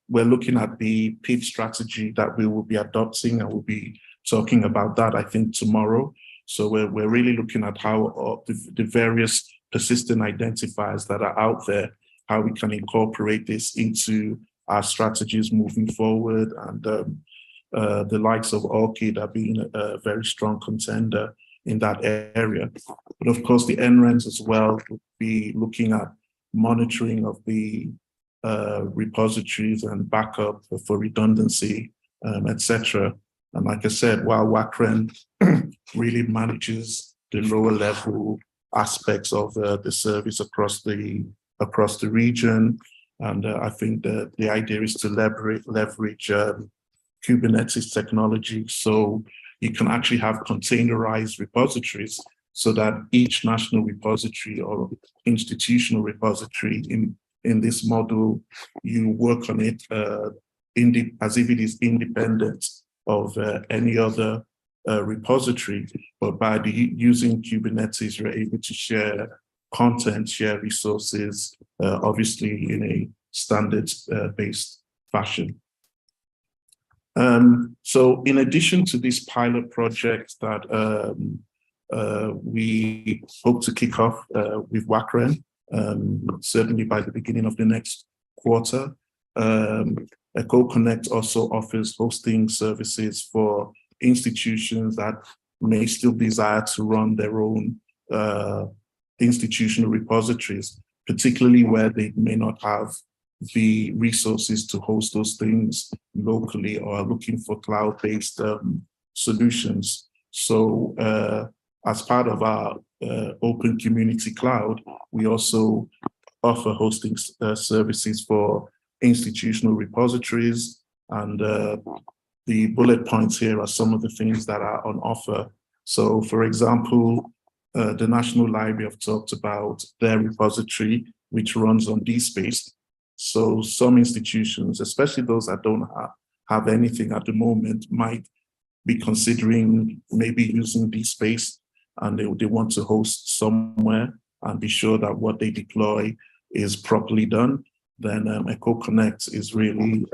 we're looking at the PID strategy that we will be adopting, and we'll be talking about that, I think, tomorrow. So we're really looking at how the various persistent identifiers that are out there, how we can incorporate this into our strategies moving forward. And the likes of ORCID are being a very strong contender in that area. But of course, the NRENs as well will be looking at monitoring of the repositories and backup for redundancy, etc. And like I said, while WACREN really manages the lower level aspects of the service across the region, and I think that the idea is to leverage Kubernetes technology, so you can actually have containerized repositories, so that each national repository or institutional repository in this model, you work on it as if it is independent of any other repository. But by using Kubernetes, you're able to share content, share resources, obviously in a standards-based fashion. So in addition to this pilot project that we hope to kick off with WACREN, certainly by the beginning of the next quarter, Eko-Konnect also offers hosting services for institutions that may still desire to run their own institutional repositories, particularly where they may not have the resources to host those things locally or are looking for cloud-based solutions. So as part of our Open Community Cloud, we also offer hosting services for institutional repositories, and the bullet points here are some of the things that are on offer. So for example, the National Library have talked about their repository, which runs on DSpace. So some institutions, especially those that don't have anything at the moment, might be considering maybe using DSpace, and they want to host somewhere and be sure that what they deploy is properly done. Then Eko-Konnect is really,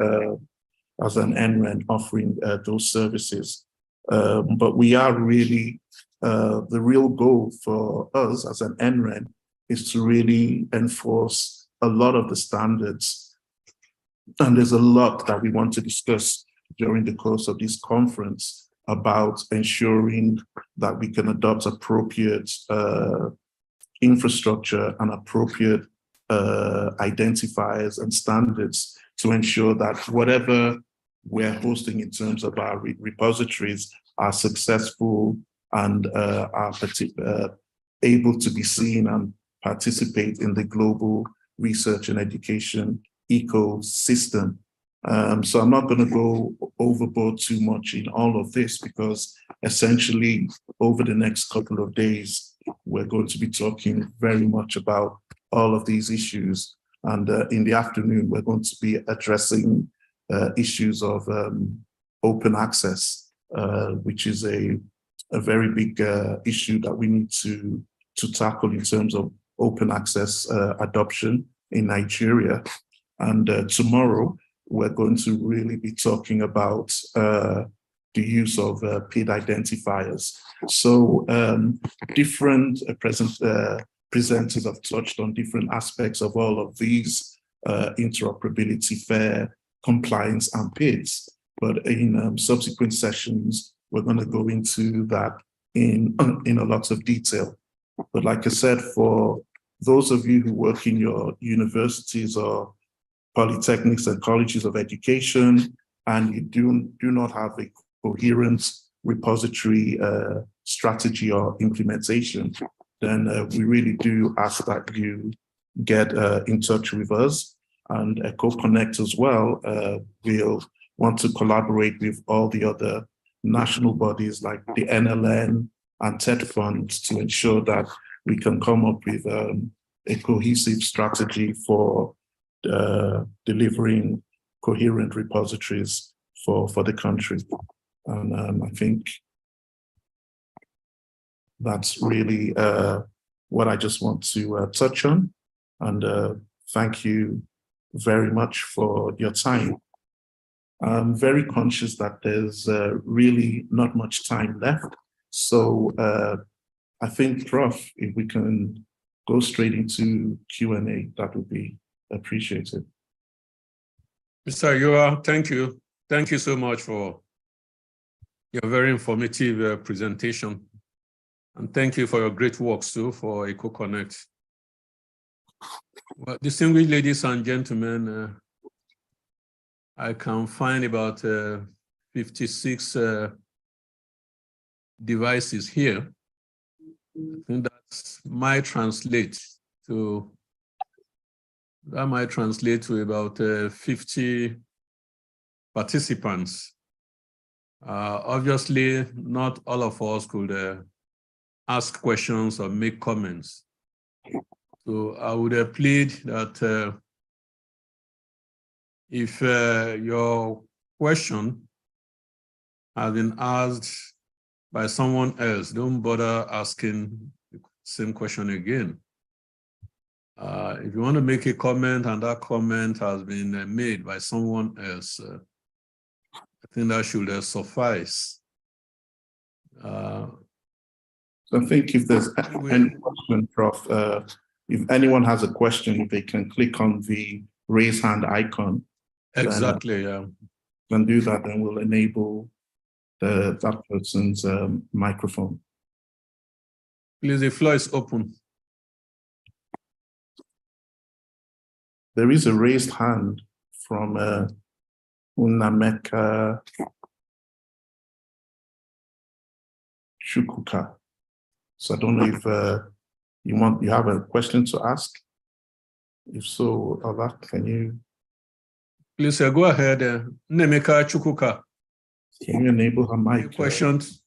as an NREN, offering those services. But we are really, the real goal for us as an NREN is to really enforce a lot of the standards. And there's a lot that we want to discuss during the course of this conference about ensuring that we can adopt appropriate infrastructure and appropriate identifiers and standards to ensure that whatever we're hosting in terms of our repositories are successful and are able to be seen and participate in the global research and education ecosystem. So I'm not going to go overboard too much in all of this, because essentially over the next couple of days, we're going to be talking very much about all of these issues. And in the afternoon, we're going to be addressing issues of open access, which is a very big issue that we need to tackle in terms of open access adoption in Nigeria. And tomorrow, we're going to really be talking about the use of paid identifiers. So different presenters have touched on different aspects of all of these, interoperability, fair, compliance, and PIDs. But in subsequent sessions, we're going to go into that in a lot of detail. But like I said, for those of you who work in your universities or polytechnics and colleges of education, and you do not have a coherent repository strategy or implementation, then we really do ask that you get in touch with us. And Eko-Konnect as well will want to collaborate with all the other national bodies like the NLN and TED funds to ensure that we can come up with a cohesive strategy for delivering coherent repositories for the country. And I think that's really what I just want to touch on. And thank you very much for your time. I'm very conscious that there's really not much time left. So I think, Prof, if we can go straight into Q&A, that would be appreciated. Mr. Yua, thank you. Thank you so much for your very informative presentation. And thank you for your great works too for Eko-Konnect. Well, distinguished ladies and gentlemen, I can find about 56 devices here. I think that might translate to about 50 participants. Obviously, not all of us could ask questions or make comments. So I would plead that if your question has been asked by someone else, don't bother asking the same question again. If you want to make a comment and that comment has been made by someone else, I think that should suffice. So I think if there's any question, Prof, if anyone has a question, they can click on the raise hand icon. Exactly, yeah. Then do that, then we'll enable that person's microphone. Please, the floor is open. There is a raised hand from Unameka Chukuka. So I don't know if you have a question to ask. If so, Ola, can you? Please go ahead. Nemeka Chukuka. Can you enable her mic? Any questions?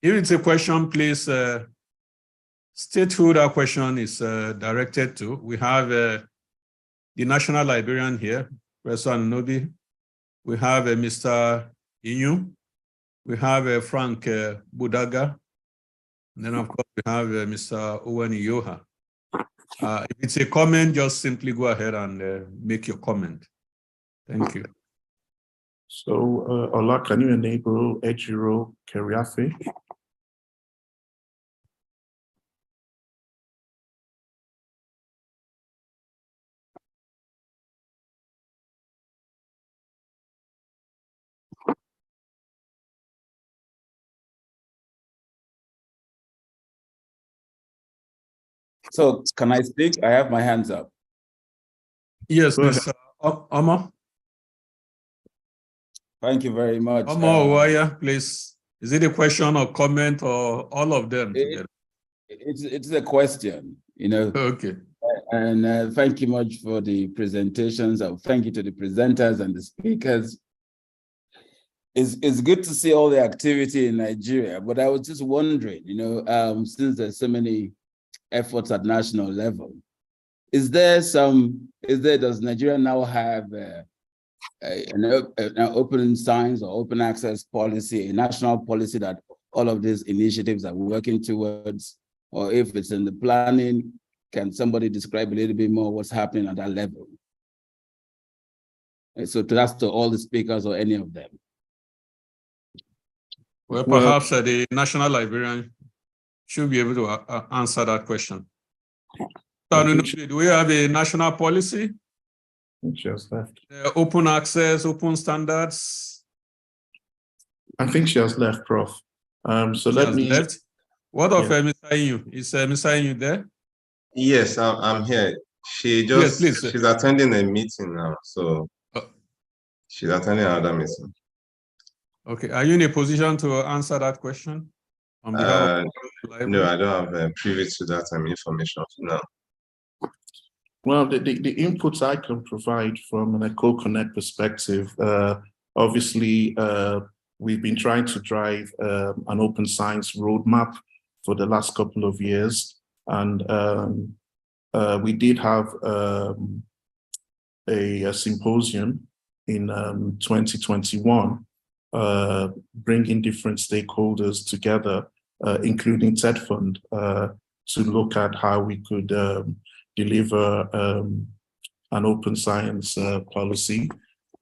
If it's a question, please state who that question is directed to. We have the National Librarian here, Professor Anunobi. We have Mr. Inyu. We have Frank Budaga. And then, of course, we have Mr. Owen Yoha. If it's a comment, just simply go ahead and make your comment. Thank you. So, Ola, can you enable Ejiro Keriafe? So can I speak? I have my hands up. Yes, Mr. Omo. Thank you very much. Omo Owaya, please. Is it a question or comment or all of them together? It's a question, you know. Okay. And thank you much for the presentations. Thank you to the presenters and the speakers. It's good to see all the activity in Nigeria, but I was just wondering, you know, since there's so many efforts at national level, does Nigeria now have an open science or open access policy, a national policy that all of these initiatives are working towards, or if it's in the planning, can somebody describe a little bit more what's happening at that level? So that's to all the speakers or any of them. Well, perhaps the national librarian should be able to answer that question. Do we have a national policy? She has left. Open access, open standards? I think she has left, Prof. So She let has me. left. What of Yeah. Mr. Inyu? Is Mr. Inyu there? Yes, I'm here. She's attending a meeting now, so she's attending another meeting. Okay, are you in a position to answer that question on behalf of the library? No, I don't have privy to that information now. Well, the inputs I can provide from an Eko-Konnect perspective, obviously, we've been trying to drive an open science roadmap for the last couple of years. And we did have a symposium in 2021, bringing different stakeholders together, including TED Fund, to look at how we could deliver an open science policy.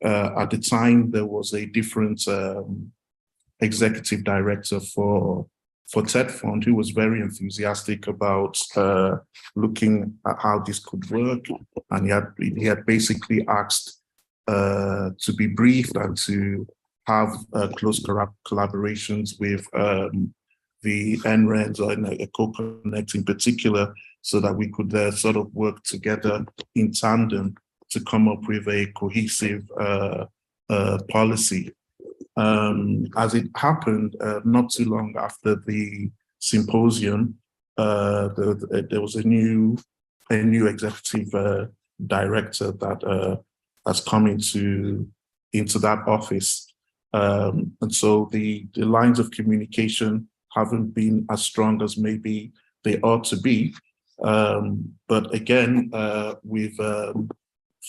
At the time, there was a different executive director for TED Fund who was very enthusiastic about looking at how this could work. And he had basically asked to be briefed and to have close collaborations with the NRENs or Eko-Konnect in particular, so that we could sort of work together in tandem to come up with a cohesive policy. As it happened, not too long after the symposium, there was a new executive director that has come into that office. And so the lines of communication haven't been as strong as maybe they ought to be. But again, with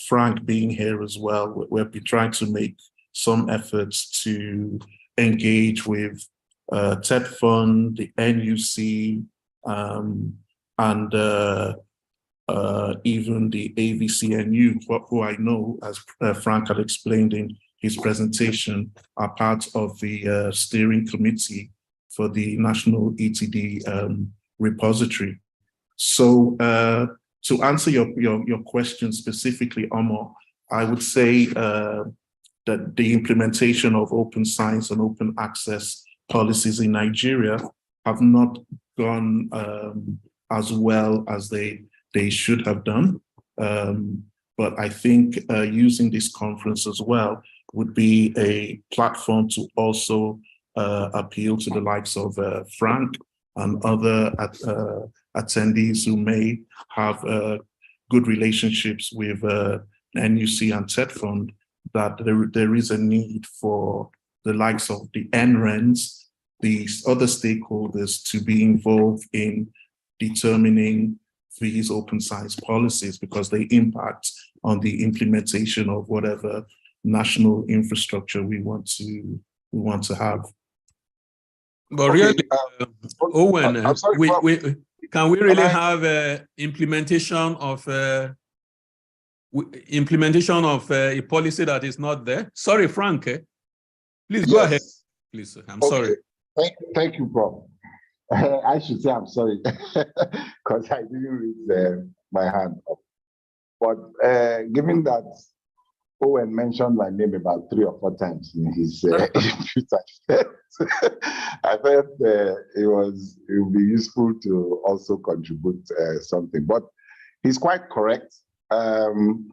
Frank being here as well, we've been trying to make some efforts to engage with TED Fund, the NUC, and even the AVCNU, who I know, as Frank had explained in his presentation, are part of the steering committee for the National ETD repository. So to answer your question specifically, Omar, I would say that the implementation of open science and open access policies in Nigeria have not gone as well as they should have done. But I think using this conference as well would be a platform to also appeal to the likes of Frank and other attendees who may have good relationships with NUC and TED Fund, that there is a need for the likes of the NRENs, these other stakeholders, to be involved in determining these open science policies, because they impact on the implementation of whatever national infrastructure we want to have. But Okay, really, Owen, I'm sorry, can we really have implementation of a policy that is not there? Sorry, Frank. Please go ahead. Please, I'm sorry. Thank you, Prof. I should say I'm sorry because I didn't raise my hand up. But given that Owen mentioned my name about 3 or 4 times in his input, I felt it would be useful to also contribute something. But he's quite correct. I'm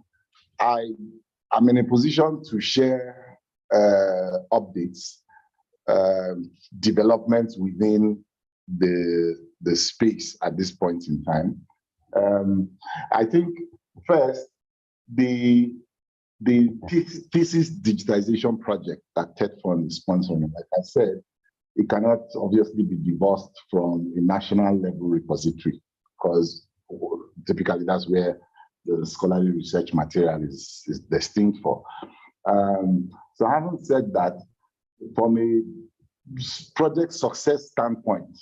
in a position to share updates, developments within the space at this point in time. I think first, the thesis digitization project that TED Fund is sponsoring, like I said, it cannot obviously be divorced from a national level repository, because typically that's where the scholarly research material is destined for. So having said that, from a project success standpoint,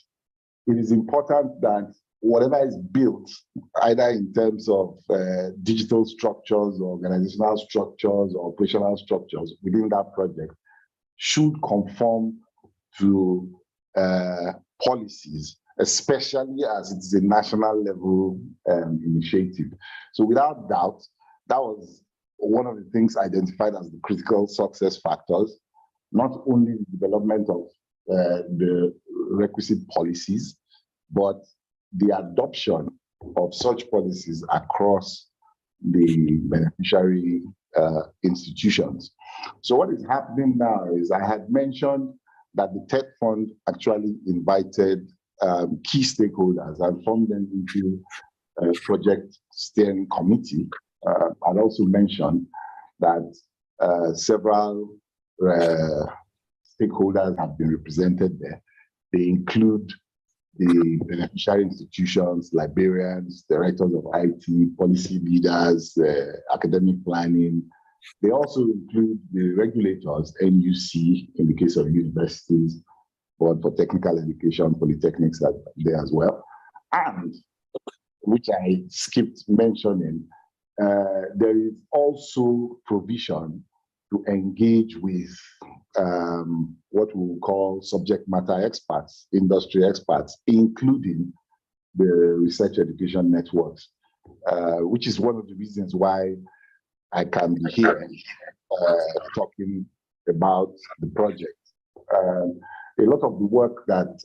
it is important that whatever is built, either in terms of digital structures, organizational structures, or operational structures within that project, should conform to policies, especially as it's a national level initiative. So without doubt, that was one of the things identified as the critical success factors, not only the development of the requisite policies, but the adoption of such policies across the beneficiary institutions. So what is happening now is, I had mentioned that the TED Fund actually invited key stakeholders and formed them into a project steering committee. I'd also mentioned that several stakeholders have been represented there. They include the beneficiary institutions, librarians, directors of IT, policy leaders, academic planning. They also include the regulators, NUC in the case of universities, Board for Technical Education, polytechnics are there as well. And, which I skipped mentioning, there is also provision to engage with what we will call subject matter experts, industry experts, including the research education networks, which is one of the reasons why I can be here talking about the project. A lot of the work that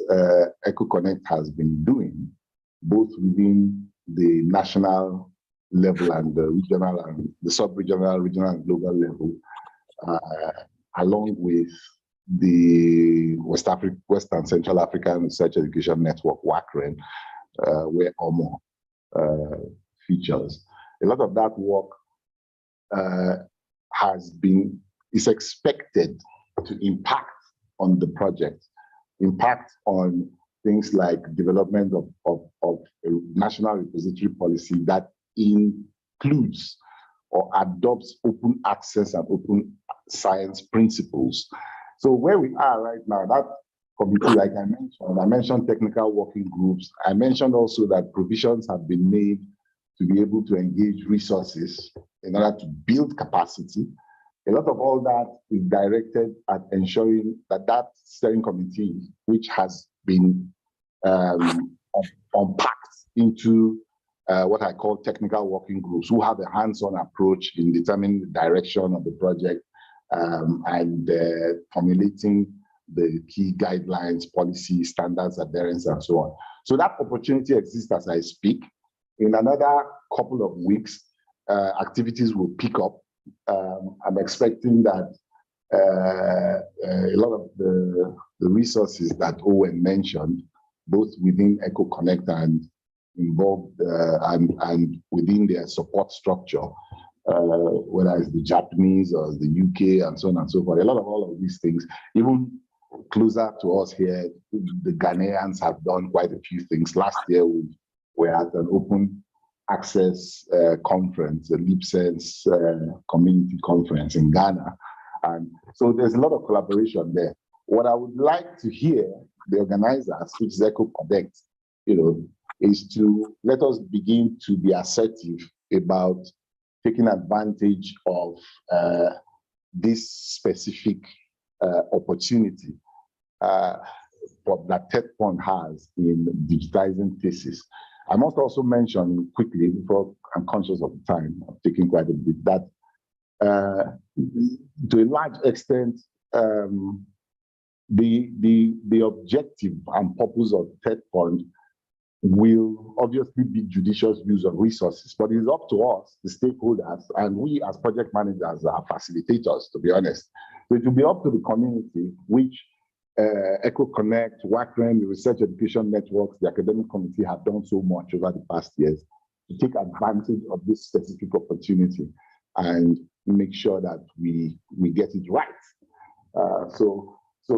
Eko-Konnect has been doing, both within the national level and the regional and the sub-regional, regional and global level, along with the West and Central African Research Education Network, WACREN, where OMO features. A lot of that work is expected to impact on the project, impact on things like development of a national repository policy that includes or adopts open access and open science principles. So where we are right now, that committee, like I mentioned technical working groups. I mentioned also that provisions have been made to be able to engage resources in order to build capacity. A lot of all that is directed at ensuring that that steering committee, which has been unpacked into what I call technical working groups, who have a hands-on approach in determining the direction of the project and formulating the key guidelines, policy, standards, adherence, and so on. So that opportunity exists as I speak. In another couple of weeks, activities will pick up. I'm expecting that a lot of the resources that Owen mentioned, both within Eko-Konnect and involved and within their support structure, whether it's the Japanese or the UK and so on and so forth, a lot of all of these things, even closer to us here, the Ghanaians have done quite a few things. Last year, we were at an open access conference, a LeapSense community conference in Ghana. And so there's a lot of collaboration there. What I would like to hear the organizers, which is Eko-Konnect, is to let us begin to be assertive about taking advantage of this specific opportunity that TED Fund has in digitizing thesis. I must also mention quickly, before I'm conscious of the time, I'm taking quite a bit, that to a large extent, the objective and purpose of TED Fund will obviously be judicious use of resources, but it's up to us, the stakeholders, and we as project managers are facilitators, to be honest. So it will be up to the community, which Eko-Konnect, WACREN, the Research Education Networks, the Academic Committee have done so much over the past years to take advantage of this specific opportunity and make sure that we get it right. So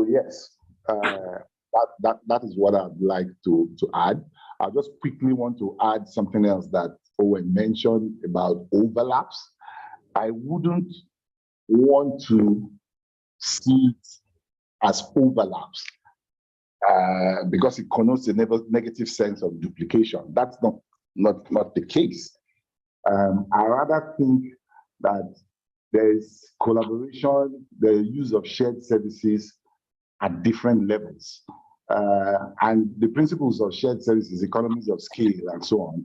yes, that is what I'd like to add. I just quickly want to add something else that Owen mentioned about overlaps. I wouldn't want to see it as overlaps because it connotes a negative sense of duplication. That's not the case. I rather think that there is collaboration, the use of shared services at different levels. And the principles of shared services, economies of scale, and so on,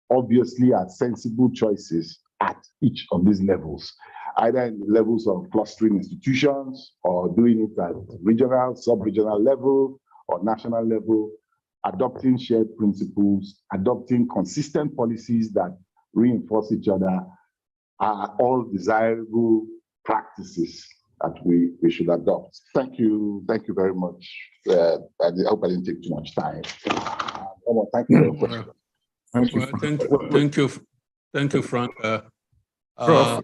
obviously are sensible choices at each of these levels, either in the levels of clustering institutions or doing it at regional, sub-regional level or national level, adopting shared principles, adopting consistent policies that reinforce each other are all desirable practices that we should adopt. Thank you very much. I hope I didn't take too much time. Thank you for your question. Thank you. Well, thank you, Frank. Prof,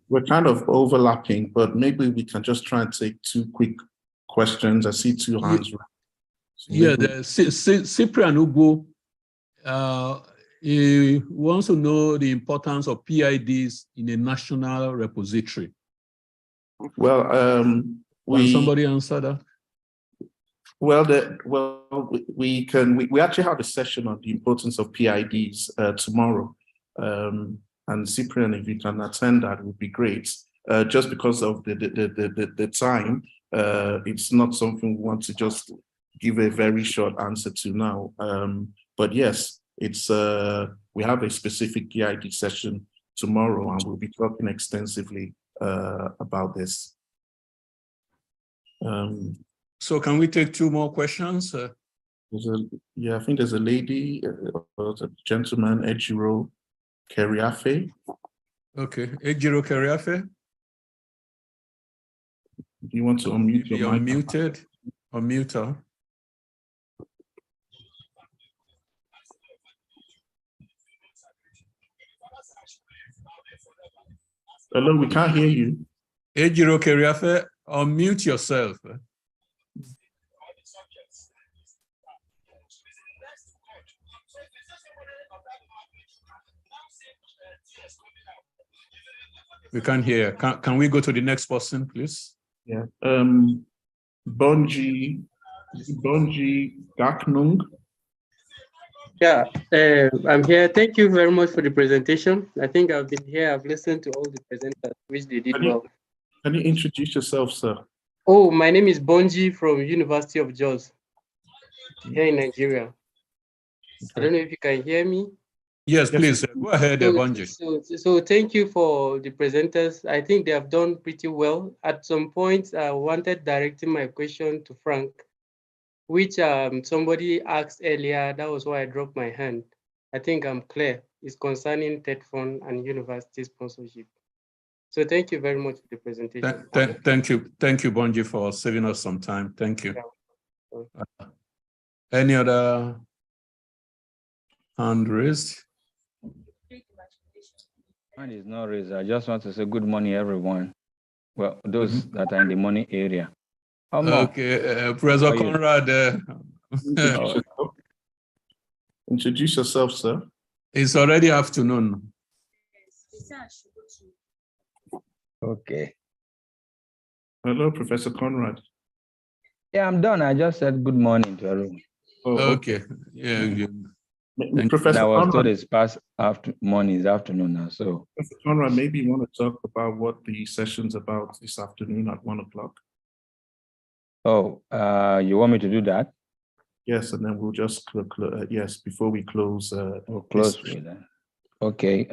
we're kind of overlapping, but maybe we can just try and take two quick questions. I see two hands. Cyprian Ugo, he wants to know the importance of PIDs in a national repository. Well, Can somebody answer that? Well, we actually have a session on the importance of PIDs tomorrow. And Cyprian, if you can attend that, would be great. Just because of the time, it's not something we want to just give a very short answer to now. But yes, it's we have a specific PID session tomorrow, and we'll be talking extensively about this. So can we take two more questions? I think there's a lady, a gentleman, Ejiro Keriafe. Okay, Ejiro Keriafe. Do you want to unmute your mic? Unmuted. Unmute her. Hello, we can't hear you. Ejiro Keriafe, unmute yourself. We can't hear. Can we go to the next person, please? Yeah. Bonji Gaknung. Yeah, I'm here. Thank you very much for the presentation. I think I've been here. I've listened to all the presenters, which they did well. Can you introduce yourself, sir? Oh, my name is Bonji from University of Jos here in Nigeria. I don't know if you can hear me. Yes, please. Go ahead, Bonji. So thank you for the presenters. I think they have done pretty well. At some point, I wanted directing my question to Frank, which somebody asked earlier. That was why I dropped my hand. I think I'm clear. It's concerning TED Fund and university sponsorship. So thank you very much for the presentation. Thank you, Bonji, for saving us some time. Thank you. Any other hand raised? Mine is not raised. I just want to say good morning, everyone. Well, those that are in the money area. Okay, Professor Conrad. Introduce yourself, sir. It's already afternoon. Okay. Hello, Professor Conrad. Yeah, I'm done. I just said good morning to everyone. Oh, okay. Yeah. Professor I was Conrad, told it's past morning is afternoon now. So Professor Conrad, maybe you want to talk about what the session's about this afternoon at 1 o'clock. Oh, you want me to do that? Yes, and then we'll just yes, before we close. We'll close with that. Okay.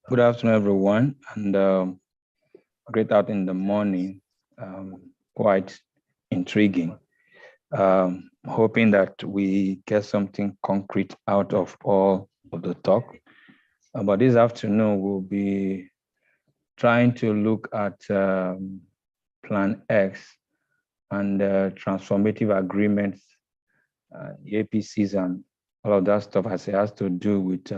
Good afternoon, everyone, and great out in the morning. Quite intriguing. Hoping that we get something concrete out of all of the talk. But this afternoon, we'll be trying to look at Plan X and transformative agreements, APCs, and all of that stuff as it has to do with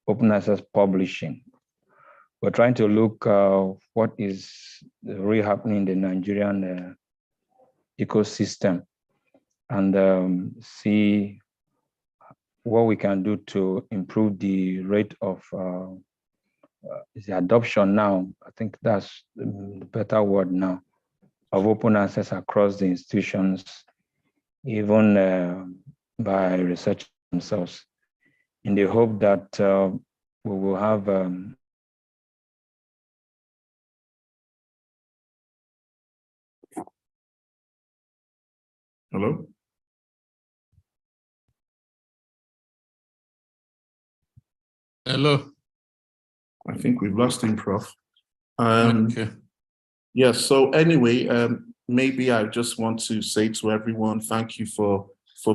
open access publishing. We're trying to look what is really happening in the Nigerian ecosystem and see what we can do to improve the rate of is the adoption now. I think that's the better word now, of open access across the institutions, even by researchers themselves, in the hope that we will have Hello? Hello. I think we've lost him, Prof. Okay. Yes, so anyway, maybe I just want to say to everyone, thank you for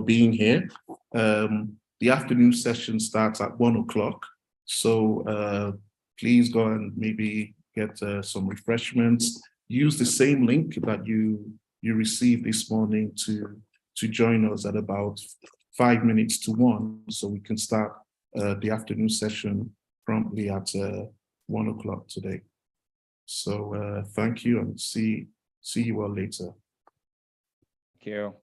being here. The afternoon session starts at 1 o'clock. So please go and maybe get some refreshments. Use the same link that you received this morning to join us at about 5 minutes to 1, so we can start the afternoon session promptly at 1 o'clock today. So thank you, and see you all later. Thank you.